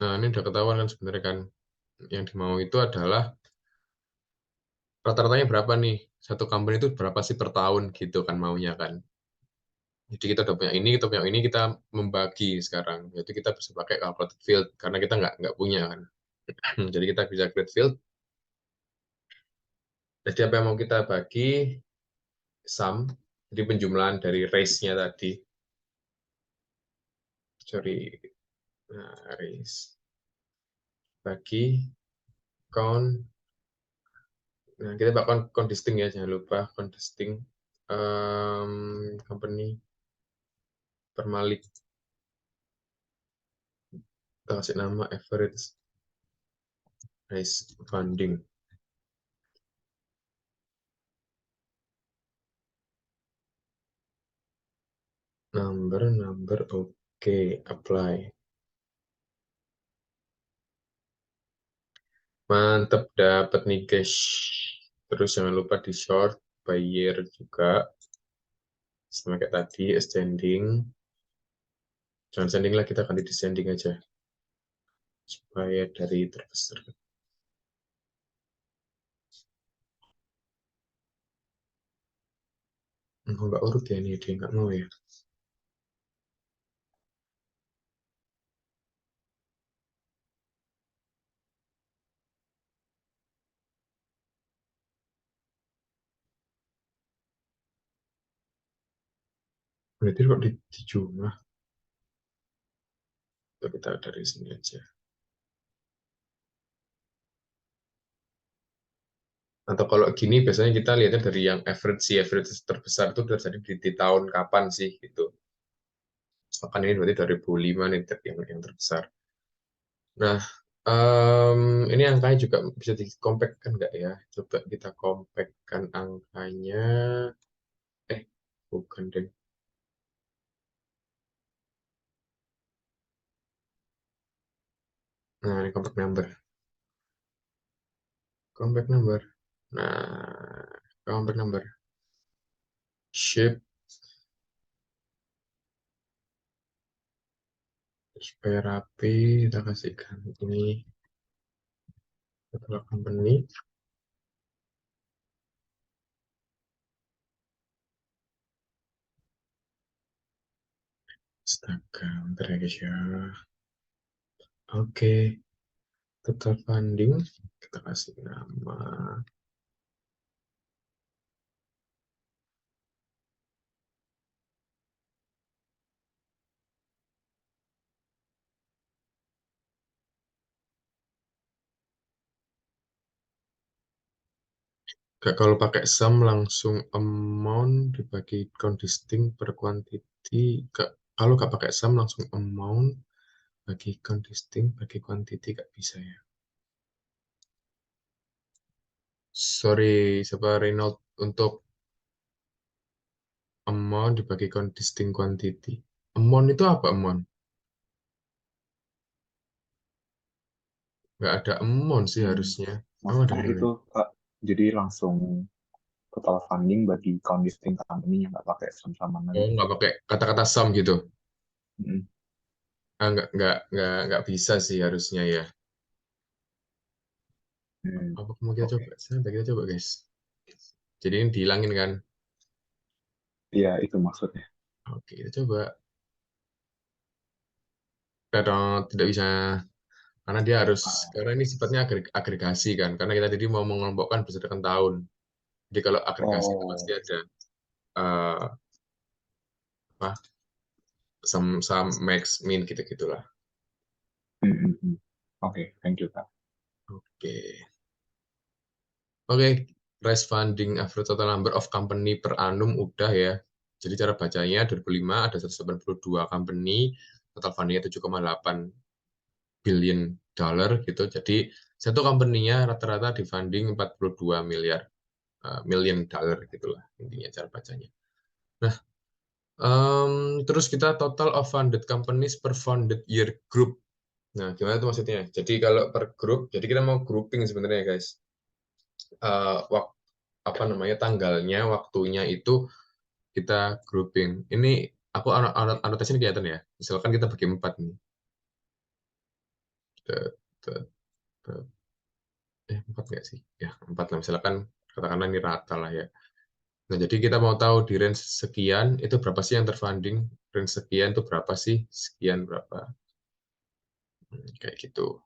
Nah, ini udah ketahuan kan sebenarnya kan. Yang dimau itu adalah rata-ratanya berapa nih? Satu company itu berapa sih per tahun gitu kan maunya kan. Jadi kita udah punya ini, kita punya ini, kita membagi sekarang. Jadi kita bisa pakai calculated field karena kita nggak punya kan. Jadi kita bisa create field. Jadi apa yang mau kita bagi? Sum. Jadi penjumlahan dari race-nya tadi. Sorry, nah, race. Bagi count. Nah, kita bakal contesting ya, jangan lupa contesting company permalik. Kita kasih nama average raise funding. Number, oke, apply. Mantep, dapat nih guys. Terus jangan lupa di short by year juga. Sama kayak tadi, ascending. Jangan ascending lah, kita ganti descending aja. Supaya dari terbesar. Nggak urut ya ini, dia nggak mau ya. Berarti kok di jumlah. Kita dari sini aja. Atau kalau gini biasanya kita lihatnya dari yang average terbesar itu terjadi di tahun kapan sih gitu. Misalkan ini berarti 2005 nih yang terbesar. Nah, ini angkanya juga bisa dikompakkan nggak ya? Coba kita compactkan angkanya. Eh, bukan deh. Nah, ini compact number. Compact number. Nah, compact number. Shape supaya rapi, kita kasihkan ini setelah company. Astaga, bentar ya guys ya. Oke, total funding kita kasih nama. Kalau pakai sum langsung amount dibagi count distinct per quantity. Kalau nggak pakai sum langsung amount bagi count distinct bagi quantity nggak bisa ya. Sorry, siapa Reynold untuk amount dibagikan distinct quantity. Amount itu apa amount? Nggak ada amount sih harusnya. Oh, ada Maksudnya amount. itu Kak, jadi langsung total funding bagi account distinct company yang nggak pakai sum-sumanan Oh, gitu. nggak pakai kata-kata sum gitu. Mm. Ah, nggak bisa sih harusnya ya. Apa mau kita Oke. coba? Santai kita coba guys. Jadi ini dihilangin kan? Iya, itu maksudnya. Oke, kita coba. Kadang tidak bisa karena dia harus Ah, karena ini sifatnya agregasi kan. Karena kita tadi mau mengelompokkan berdasarkan tahun. Jadi kalau agregasi itu pasti oh, ada eh, apa? Sum, max, min gitu-gitulah. mm, mm, mm. Oke, thank you Kak. Oke. Oke, raise funding average total number of company per annum udah ya. Jadi cara bacanya 2005 ada 182 company, total fundingnya 7,8 billion dollar gitu. Jadi satu company-nya rata-rata di funding 42 miliar million dollar gitulah intinya cara bacanya. Nah, terus kita total of funded companies per funded year group. Nah, gimana itu maksudnya? Jadi kalau per grup, jadi kita mau grouping sebenarnya guys. Wak- apa namanya tanggalnya, waktunya itu kita grouping. Ini aku anotasi ini kelihatan ya. Misalkan kita bagi 4 nih. Tet- tet- tet. 4 nggak sih? Ya, 4 lah. Misalkan katakanlah ini rata lah ya. Nah, jadi kita mau tahu di range sekian itu berapa sih yang terfunding, range sekian itu berapa sih, sekian berapa. Kayak gitu.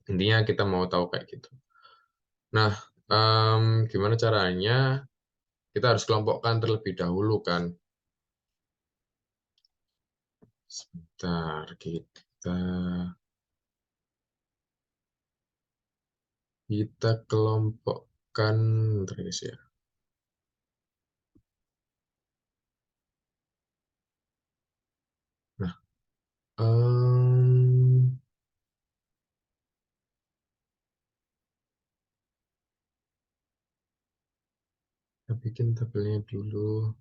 Intinya kita mau tahu kayak gitu. Nah, gimana caranya? Kita harus kelompokkan terlebih dahulu kan. Sebentar, kita kelompokkan terus ya. Nah, kita bikin tabelnya dulu.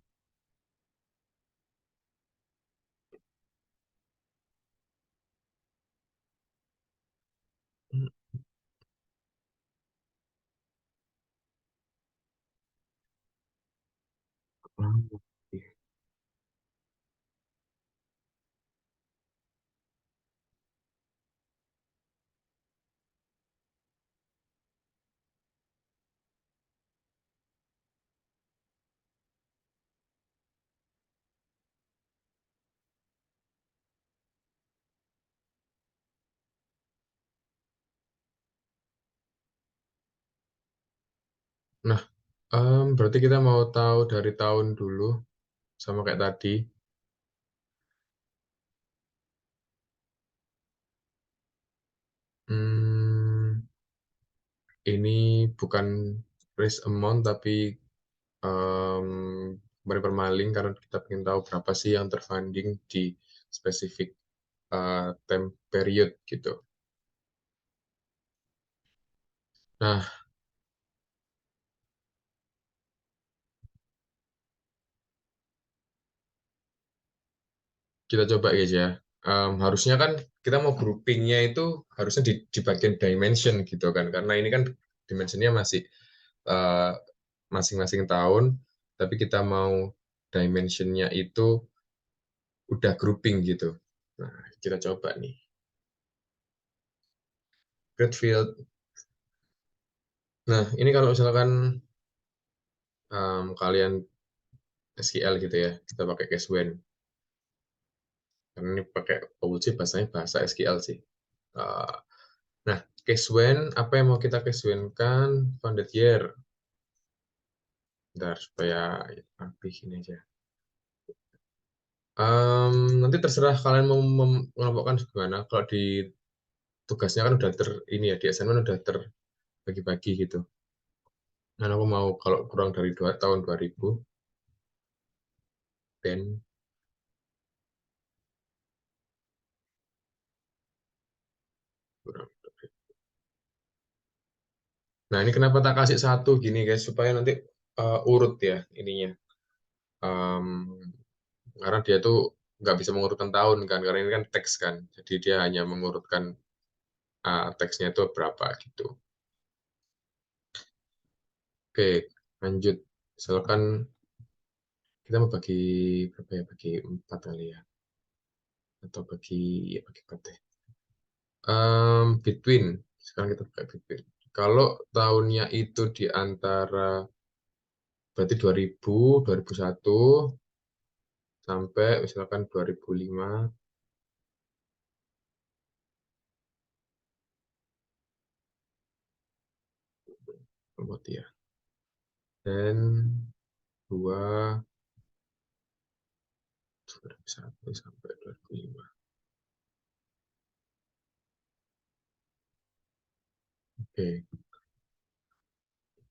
Nah, berarti kita mau tahu dari tahun dulu, sama kayak tadi. Hmm, ini bukan risk amount, tapi kemarin permaling karena kita ingin tahu berapa sih yang terfunding di spesifik time period gitu. Nah, kita coba guys ya. Harusnya kan kita mau groupingnya itu harusnya di bagian dimension gitu kan, karena ini kan dimensionnya masih eh, masing-masing tahun, tapi kita mau dimensionnya itu udah grouping gitu. Nah, kita coba nih. Great field. Nah, ini kalau misalkan kalian SQL gitu ya, kita pakai case when. Karena ini pakai OOC bahasanya bahasa SQL sih. Uh, nah, case when, apa yang mau kita case when kan? Funded year. Bentar, supaya habis ini aja. Nanti terserah kalian mau mengelompokkan gimana. Kalau di tugasnya kan udah ini ya, di assignment udah terbagi-bagi gitu. Nah, aku mau kalau kurang dari tahun 2000, then kurang. Nah, ini kenapa tak kasih satu gini guys, supaya nanti urut ya ininya. Em, karena dia tuh nggak bisa mengurutkan tahun kan, karena ini kan teks kan. Jadi dia hanya mengurutkan teksnya itu berapa gitu. Oke, lanjut. Misalkan kita mau bagi berapa ya? Bagi 4 kali ya. Atau bagi 4 deh. Between. Sekarang kita pakai between. Kalau tahunnya itu di antara berarti 2000, 2001 sampai misalkan 2005, kemudian dan 2 2001 sampai 2005. Oke,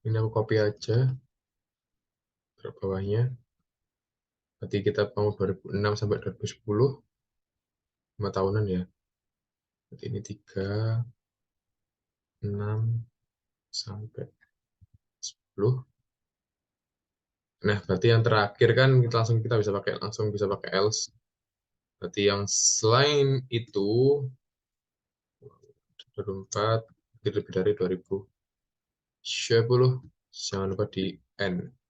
ini aku copy aja ke bawahnya. Berarti kita mau 2006 sampai 2010, 5 tahunan ya. Berarti ini 3, 6 sampai 10. Nah, berarti yang terakhir kan kita bisa pakai else. Berarti yang selain itu 2004 lebih dari 2010. Jangan lupa di N.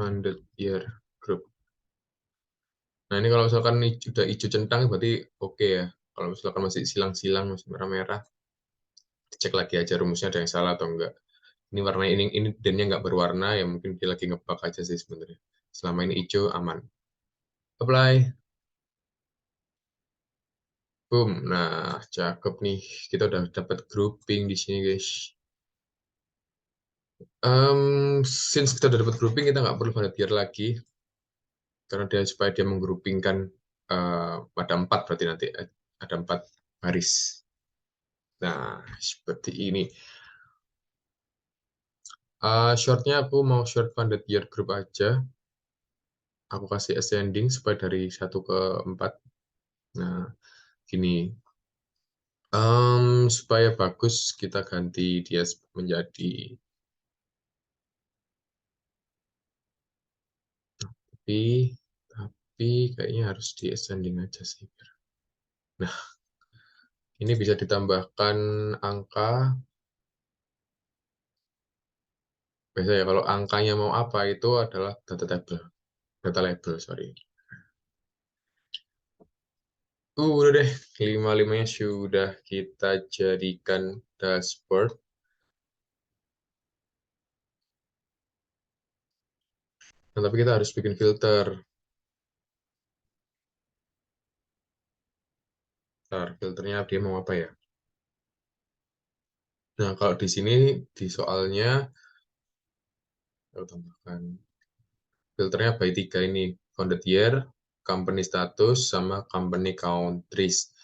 100 year group. Nah, ini kalau misalkan sudah hijau centang berarti oke ya. Kalau misalkan masih silang-silang, masih merah-merah, dicek lagi aja rumusnya ada yang salah atau enggak. Ini warna ini dennya nggak berwarna, ya mungkin dia lagi ngebug aja sih sebenarnya. Selama ini hijau, aman. Apply. Boom. Nah, cakep nih. Kita udah dapat grouping di sini, guys. Since kita udah dapat grouping, kita nggak perlu valid year lagi. Karena supaya dia menggroupingkan pada 4 berarti nanti ada 4 baris. Nah, seperti ini. Shortnya aku mau short funded year group aja. Aku kasih ascending supaya dari 1 ke 4. Nah, gini. Supaya bagus, kita ganti dia menjadi tapi kayaknya harus di ascending aja sih. Nah, ini bisa ditambahkan angka. Biasa ya, kalau angkanya mau apa itu adalah data label, sorry. Udah deh, 5-5-nya sudah kita jadikan dashboard. Nah, tapi kita harus bikin filter. Ntar, filternya dia mau apa ya? Nah, kalau di sini, di soalnya, kita tambahkan filternya by 3 ini. Founded year, company status, sama company countries.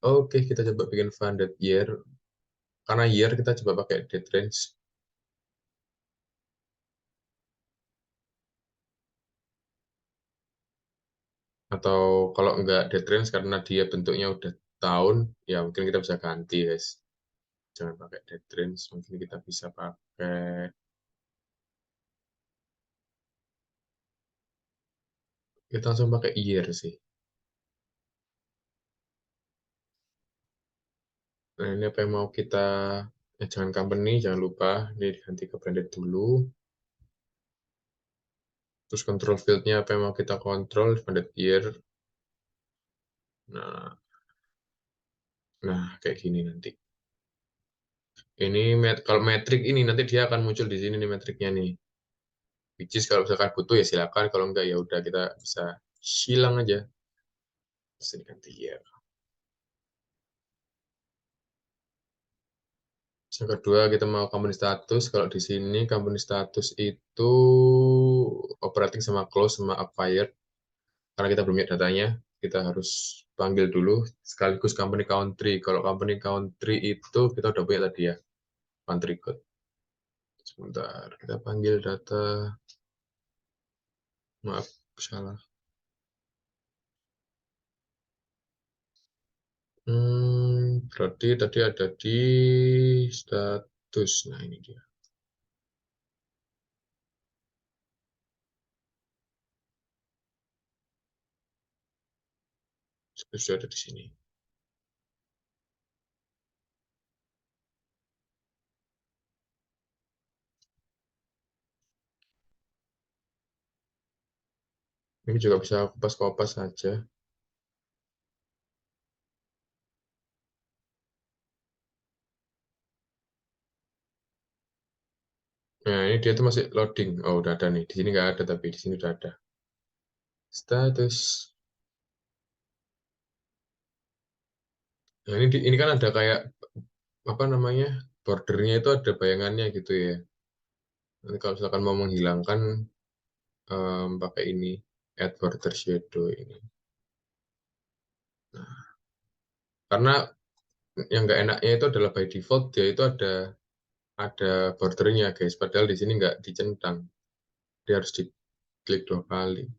Oke, kita coba bikin founded year. Karena year kita coba pakai date range. Atau kalau enggak date range karena dia bentuknya udah tahun, ya mungkin kita bisa ganti, guys. Jangan pakai date range, mungkin kita bisa pakai, kita langsung pakai year sih. Nah, ini apa yang mau kita, jangan company, jangan lupa, ini diganti ke branded dulu. Terus control field-nya apa yang mau kita kontrol, branded year. Nah, kayak gini nanti. Ini kalau metrik ini nanti dia akan muncul di sini nih metriknya nih. Which is kalau misalkan butuh ya silakan, kalau enggak ya udah kita bisa silang aja. Terus ganti year. Yang kedua kita mau company status. Kalau di sini company status itu operating sama close sama acquired. Karena kita belum lihat datanya, kita harus panggil dulu sekaligus company country. Kalau company country itu kita udah punya tadi ya, country code. Sebentar, kita panggil data. Maaf, salah. Berarti tadi ada di status. Nah, ini dia. Sudah ada di sini. Ini juga bisa kopas-kopas saja. Nah, ini dia tuh masih loading. Oh, udah ada nih. Di sini nggak ada, tapi di sini udah ada. Status. Nah, ini kan ada kayak apa namanya? Bordernya itu ada bayangannya gitu ya. Nanti kalau misalkan mau menghilangkan pakai ini add border shadow ini. Nah, karena yang nggak enaknya itu adalah by default dia itu ada bordernya guys. Padahal di sini nggak dicentang. Dia harus diklik 2 kali.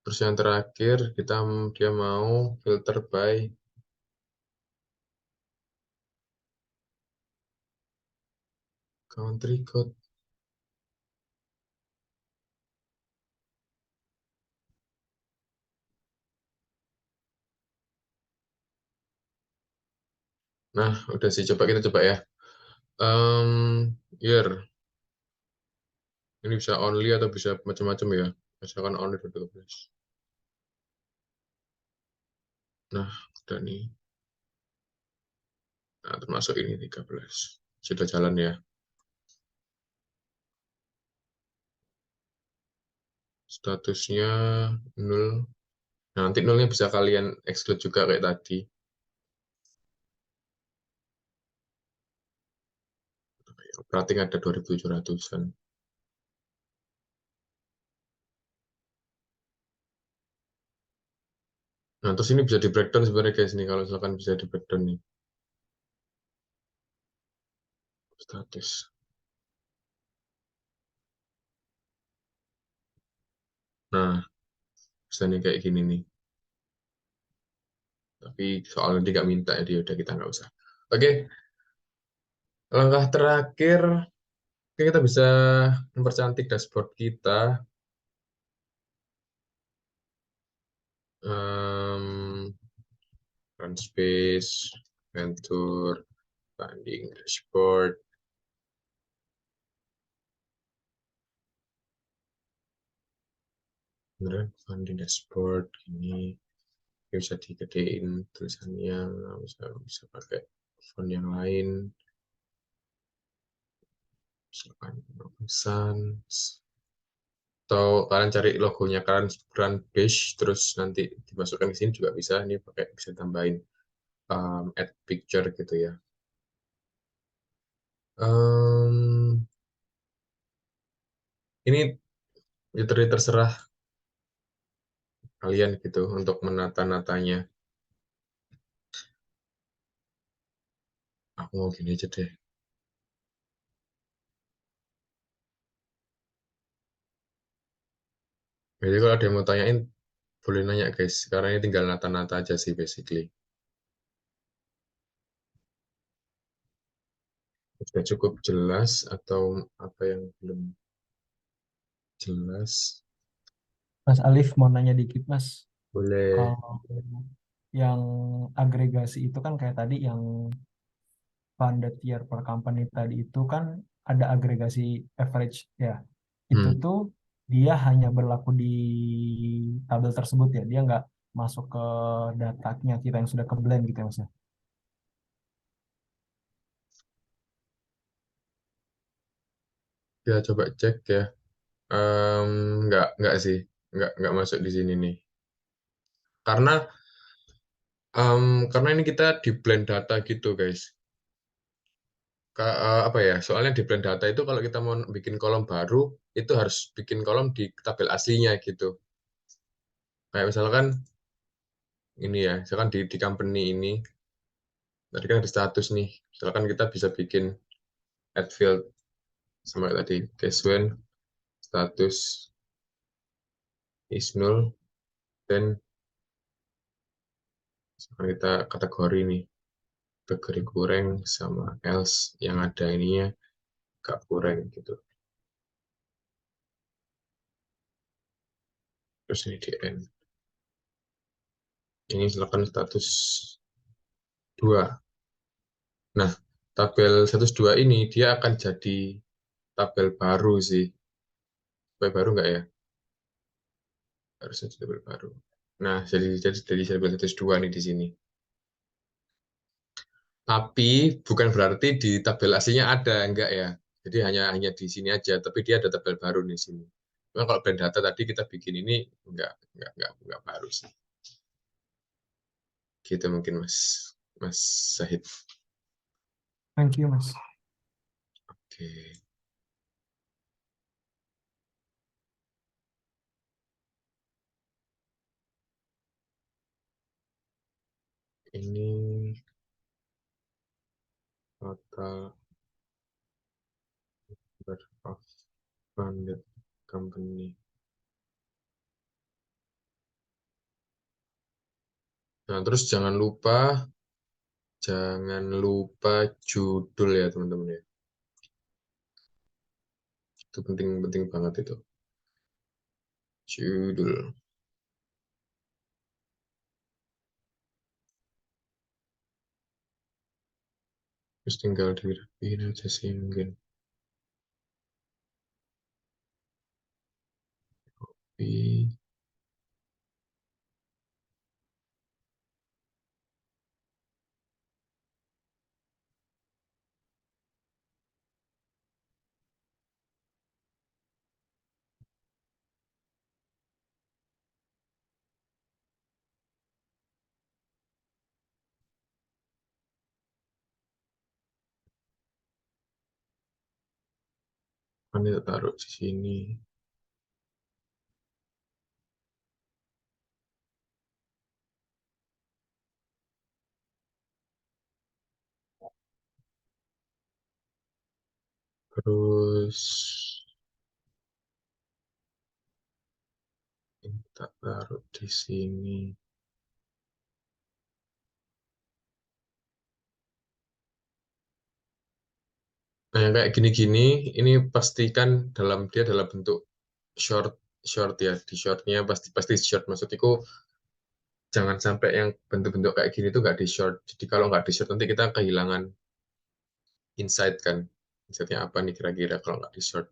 Terus yang terakhir dia mau filter by country code. Nah, udah sih, kita coba ya. Year, ini bisa only atau bisa macam-macam ya. Misalkan only 13. Nah, udah nih. Nah, termasuk ini 13. Sudah jalan ya. Statusnya 0. Nah, nanti nolnya bisa kalian exclude juga kayak tadi. Berarti ada 2.700-an. Nah, terus ini bisa di breakdown sebenarnya guys nih. Kalau misalkan bisa di breakdown nih. Status. Nah, bisa nih kayak gini nih. Tapi soalnya dia nggak minta, jadi udah kita nggak usah. Oke, langkah terakhir kita bisa mempercantik dashboard kita. Um, Run space, venture, funding dashboard. Beneran funding dashboard ini bisa digedein tulisannya, bisa pakai font yang lain, misalkan Sans, atau kalian cari logonya kalian run base terus nanti dimasukkan ke sini juga bisa. Ini bisa tambahin add picture gitu ya. Um, ini literally terserah kalian gitu untuk menata-natanya. Aku mau gini aja deh. Jadi kalau ada yang mau tanyain, boleh nanya guys. Sekarang ini tinggal nata-nata aja sih basically. Sudah cukup jelas atau apa yang belum jelas? Mas Alif mau nanya dikit Mas, Boleh. kalau yang agregasi itu kan kayak tadi yang funded year per company tadi itu kan ada agregasi average ya. Itu Hmm. tuh dia hanya berlaku di tabel tersebut ya, dia nggak masuk ke datanya kita yang sudah ke blend gitu ya Mas ya. Ya coba cek ya. Nggak sih, nggak masuk di sini nih. Karena karena ini kita di blend data gitu guys. Apa ya? Soalnya di blend data itu kalau kita mau bikin kolom baru itu harus bikin kolom di tabel aslinya gitu. Kayak misalkan ini ya, misalkan di company ini tadi kan ada status nih. Misalkan kita bisa bikin add field sama kayak tadi case when status is null then Kita kategori nih, kategori goreng sama else yang ada ininya gak goreng gitu. Terus ini di end. Ini silakan status 2. Nah, tabel status 2 ini dia akan jadi tabel baru sih. Tabel baru nggak ya? Harusnya jadi tabel baru. Nah, jadi tabel status 2 nih di sini. Tapi bukan berarti di tabel aslinya ada, enggak ya. Jadi hanya di sini aja, tapi dia ada tabel baru di sini. Memang kalau brand data tadi kita bikin ini enggak baru sih. Gitu mungkin Mas Mas Sahid. Thank you, Mas. Oke. Ini total number of funded company. Nah, terus jangan lupa judul ya teman-teman ya. Itu penting banget itu. Judul. Terus tinggal dirapiin aja sih mungkin. Tapi kan kita taruh di sini. Terus kita taruh di sini. Nah, yang kayak gini-gini, ini pastikan dia dalam bentuk short short ya. Di shortnya pasti short. Maksudku jangan sampai yang bentuk-bentuk kayak gini tuh nggak di short. Jadi kalau nggak di short nanti kita kehilangan insight kan. Insightnya apa nih kira-kira kalau nggak di short.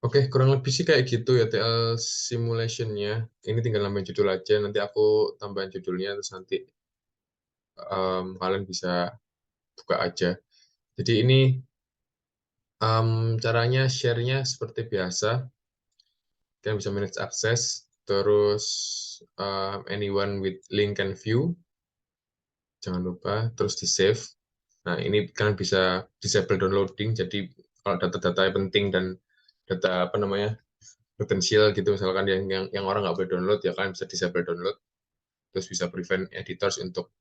Oke, kurang lebih sih kayak gitu ya TL simulation-nya. Ini tinggal nambahin judul aja. Nanti aku tambahin judulnya terus nanti kalian bisa buka aja. Jadi ini caranya share-nya seperti biasa. Kalian bisa manage access, terus anyone with link and view, jangan lupa, terus di save. Nah, ini kalian bisa disable downloading, jadi kalau data-data penting dan data apa namanya potensial gitu, misalkan yang orang nggak boleh download, ya kalian bisa disable download, terus bisa prevent editors untuk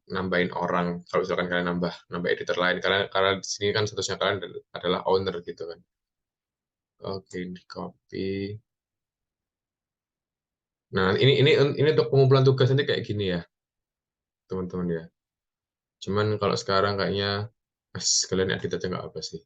nambahin orang, kalau misalkan kalian nambah editor lain, karena di sini kan statusnya kalian adalah owner gitu kan. Oke, di copy. Nah, ini untuk pengumpulan tugas nanti kayak gini ya, teman-teman ya. Cuman kalau sekarang kayaknya kalian edit aja nggak apa sih.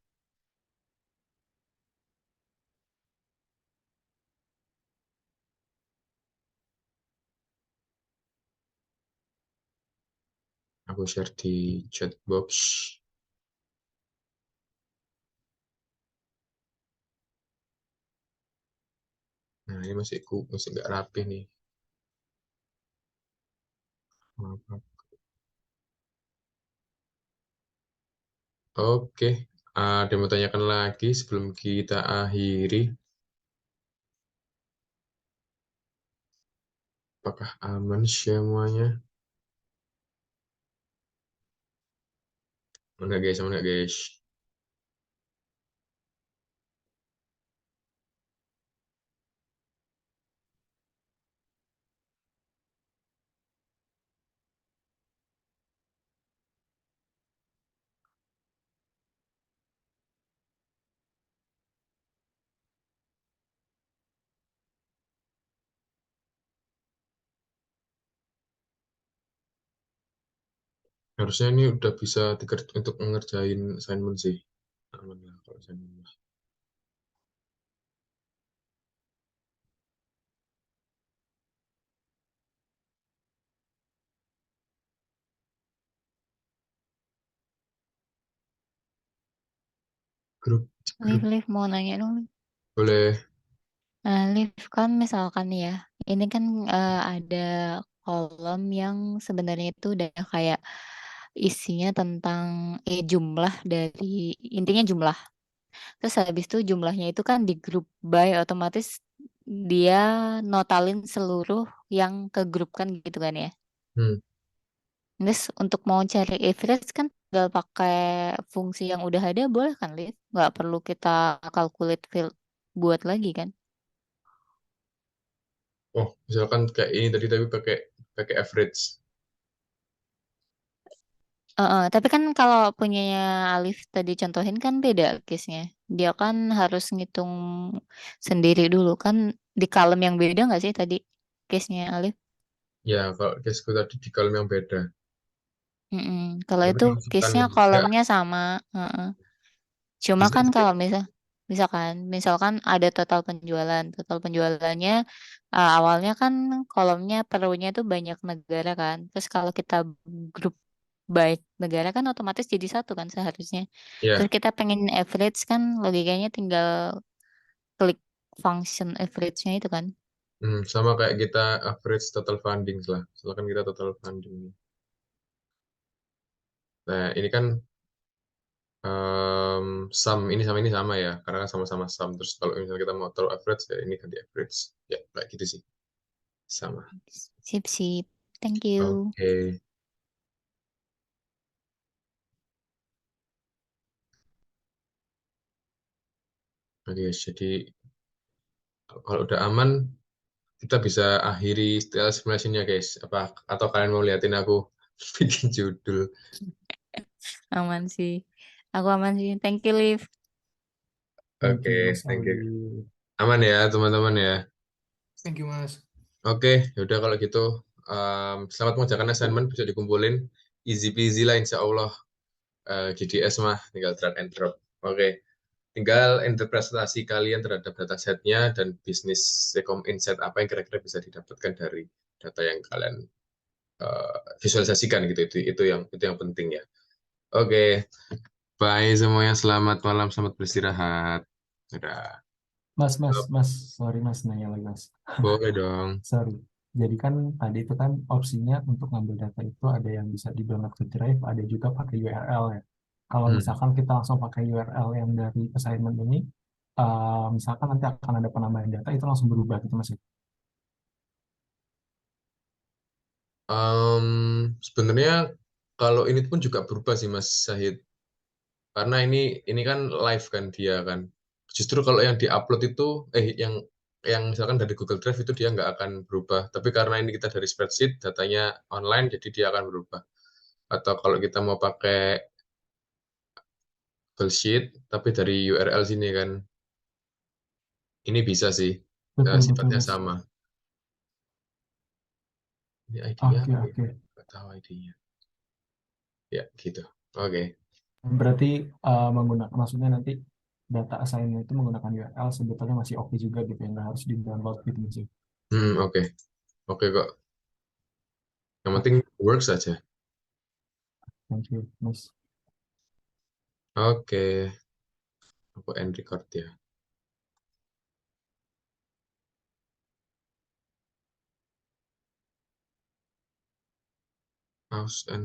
Aku share di chat box. Nah, ini masih nggak rapi nih. Oke, ada yang mau tanyakan lagi sebelum kita akhiri? Apakah aman semuanya? Mana guys, mana guys? Harusnya ini udah bisa untuk ngerjain assignment sih. Aman lah kalau assignment lah. Grup, grup Liv, mau nanya dong. Liv. boleh. Liv, kan misalkan ya, ini kan ada kolom yang sebenarnya itu udah kayak isinya tentang jumlah dari, intinya jumlah. Terus habis itu jumlahnya itu kan di grup by, otomatis dia notalin seluruh yang ke grup kan gitu kan ya. Hmm. Terus untuk mau cari average kan tinggal pakai fungsi yang udah ada boleh kan, Liv? Nggak perlu kita calculate field buat lagi kan? Oh, misalkan kayak ini tadi tapi pakai pakai average. Tapi kan kalau punyanya Alif tadi contohin kan beda case-nya. Dia kan harus ngitung sendiri dulu kan di kolom yang beda nggak sih tadi case-nya Alif? Ya, kalau caseku tadi di kolom yang beda. Mm-mm. Kalau Tapi itu kalau misalkan case-nya enggak, kolomnya sama. Heeh. Cuma bisa kan sih. kalau misalkan ada total penjualannya awalnya kan kolomnya perlunya itu banyak negara kan. Terus kalau kita grup by negara kan otomatis jadi satu kan seharusnya. Ya, Terus kita pengen average kan logikanya tinggal klik function average-nya itu kan. sama kayak kita average total funding lah. Misalkan kita total funding. Nah, ini kan sum ini sama ya, karena kan sama-sama sum. Terus kalau misalnya kita mau taruh average ya ini ganti average. Ya, kayak gitu sih. Sama. Sip sip. Thank you. Oke. Oke, jadi kalau udah aman, kita bisa akhiri simulasinya, guys. Apa atau kalian mau liatin aku bikin judul? Aman sih. Aku aman sih. Thank you, Liv. Thank Oke, you, Mas thank you. Ali. Aman ya, teman-teman ya. Thank you, Mas. Oke, yaudah kalau gitu, selamat mengerjakan assignment, bisa dikumpulin. Easy peasy lah, insya Allah. GDS mah tinggal drag and drop. Oke, tinggal interpretasi kalian terhadap datasetnya dan bisnis insight apa yang kira-kira bisa didapatkan dari data yang kalian visualisasikan gitu. Itu yang penting ya. Oke, bye semuanya. Selamat malam, selamat beristirahat. Dadah. Mas, sorry Mas, nanya lagi Mas. Boleh dong. Sorry. Jadi kan tadi itu kan opsinya untuk ngambil data itu ada yang bisa di-download ke Drive, ada juga pakai URL ya. Kalau Hmm. misalkan kita langsung pakai URL yang dari assignment ini, misalkan nanti akan ada penambahan data itu langsung berubah gitu Mas ya. Sebenarnya kalau ini pun juga berubah sih Mas Syahid, karena ini kan live kan dia kan. Justru kalau yang diupload itu yang misalkan dari Google Drive itu dia nggak akan berubah. Tapi karena ini kita dari spreadsheet, datanya online, jadi dia akan berubah. Atau kalau kita mau pakai Google Sheet, tapi dari URL sini kan, ini bisa sih. Betul Sifatnya Mas. sama. Ini ID-nya Oke, apa ya? oke. Nggak tahu ID-nya. Ya, gitu. Oke. Berarti menggunakan, maksudnya nanti data assignment itu menggunakan URL sebetulnya masih oke juga gitu ya, nggak harus di-download gitu Mas ya. Oke. Oke kok. Yang penting Oke, works saja. thank you Mas. Oke. Aku end record ya. Pause and